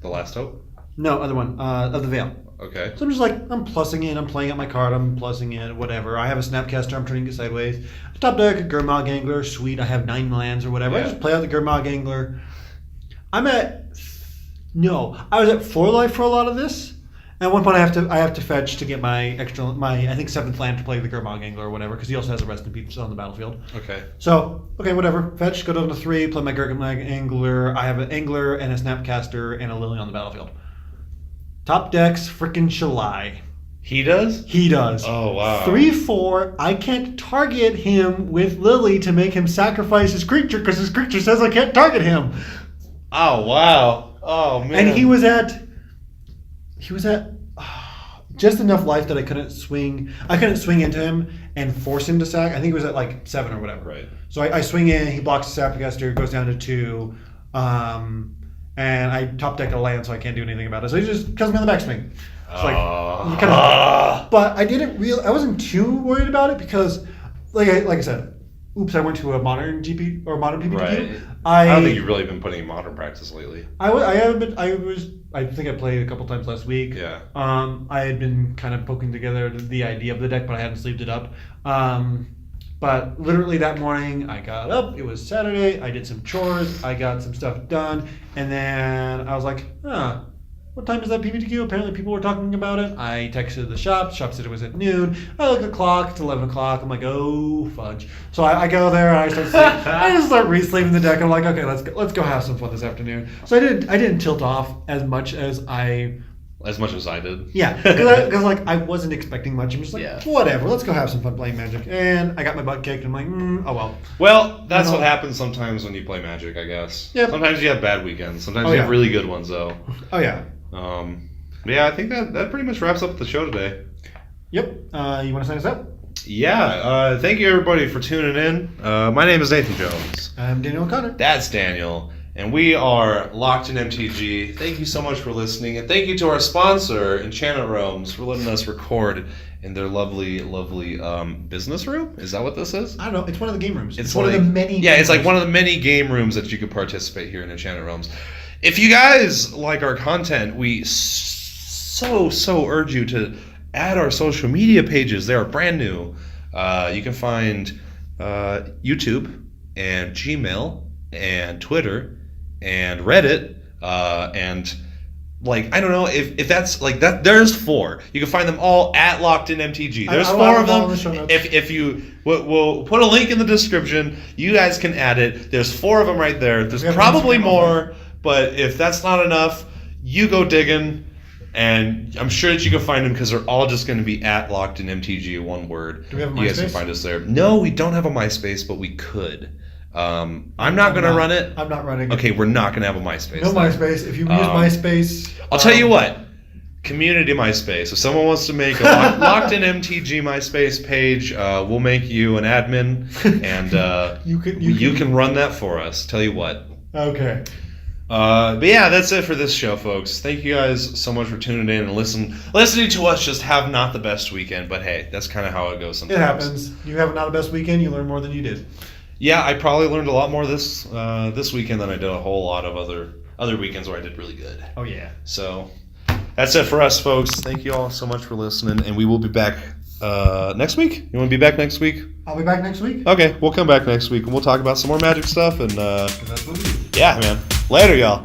The Last Hope? No, other one. Of the Veil. Okay. So I'm just I'm plussing it. I'm playing out my card. I'm plussing it. Whatever. I have a Snapcaster. I'm turning it sideways. Top deck, a Gurmag Angler. Sweet. I have 9 lands or whatever. Yeah. I just play out the Gurmag Angler. I was at 4 life for a lot of this. At one point, I have to fetch to get my I think 7th land to play the Gurmag Angler or whatever because he also has a Rest in Peace on the battlefield. Okay. So whatever. Fetch. Go down to 3. Play my Gurmag Angler. I have an Angler and a Snapcaster and a Lily on the battlefield. Top deck's freaking Shalai. He does? He does. Oh, wow. 3/4. I can't target him with Lily to make him sacrifice his creature because his creature says I can't target him. Oh, wow. Oh, man. And he was at just enough life that I couldn't swing into him and force him to sack. I think it was at 7 or whatever. Right. So I swing in, he blocks the Snapcaster, goes down to 2. And I top deck a land, so I can't do anything about it. So he just kills me on the backswing. But I wasn't too worried about it because, like I said, oops, I went to a modern GP or modern PPQ. Right. I don't think you've really been putting in modern practice lately. I haven't been. I think I played a couple times last week. Yeah. I had been kind of poking together the idea of the deck, but I hadn't sleeved it up. But literally that morning, I got up. It was Saturday. I did some chores. I got some stuff done. And then I was like, what time is that PPTQ? Apparently people were talking about it. I texted the shop. The shop said it was at noon. I look at the clock. It's 11 o'clock. I'm like, oh, fudge. So I go there. And I just start re-sleeving the deck. I'm like, okay, let's go have some fun this afternoon. So I didn't tilt off as much as I as much as I did. Yeah, because like I wasn't expecting much. I'm just like, Yeah. whatever, let's go have some fun playing Magic. And I got my butt kicked. And I'm like, oh well. Well, that's You know- what happens sometimes when you play Magic, I guess. Yep. Sometimes you have bad weekends. Sometimes Oh, you yeah. have really good ones, though. Oh yeah. But yeah, I think that pretty much wraps up the show today. Yep. You want to sign us up? Yeah, thank you everybody for tuning in. My name is Nathan Jones. I'm Daniel O'Connor. That's Daniel. And we are Locked in MTG. Thank you so much for listening. And thank you to our sponsor, Enchanted Realms, for letting us record in their lovely, lovely business room. Is that what this is? I don't know. It's one of the game rooms. It's one of the many. Yeah, game it's like rooms. one of the many game rooms that you could participate here in Enchanted Realms. If you guys like our content, we so urge you to add our social media pages. They are brand new. You can find YouTube and Gmail and Twitter and Reddit and like I don't know if that's like that. There's 4. You can find them all at Locked in MTG. There's I'll 4 have of them all in them. the show notes. If you we'll put a link in the description. You guys can add it. There's 4 of them right there. There's We have probably Instagram more, but if that's not enough, you go digging. And I'm sure that you can find them because they're all just going to be at Locked in MTG, one word. Do we have a You guys can MySpace? find us there. No, we don't have a MySpace, but we could. I'm not going to run it. I'm not running it. Okay, we're not going to have a MySpace. No then. MySpace. If you use MySpace, I'll tell you what. Community MySpace. If someone wants to make a Locked in MTG MySpace page, we'll make you an admin, and you can run that for us. Tell you what. Okay. But yeah, that's it for this show, folks. Thank you guys so much for tuning in and listening to us just have not the best weekend. But hey, that's kind of how it goes sometimes. It happens. You have not the best weekend. You learn more than you did. Yeah, I probably learned a lot more this weekend than I did a whole lot of other weekends where I did really good. Oh yeah. So that's it for us, folks. Thank you all so much for listening, and we will be back next week. You want to be back next week? I'll be back next week. Okay, we'll come back next week and we'll talk about some more Magic stuff and That's what we do. yeah, man. Later, y'all.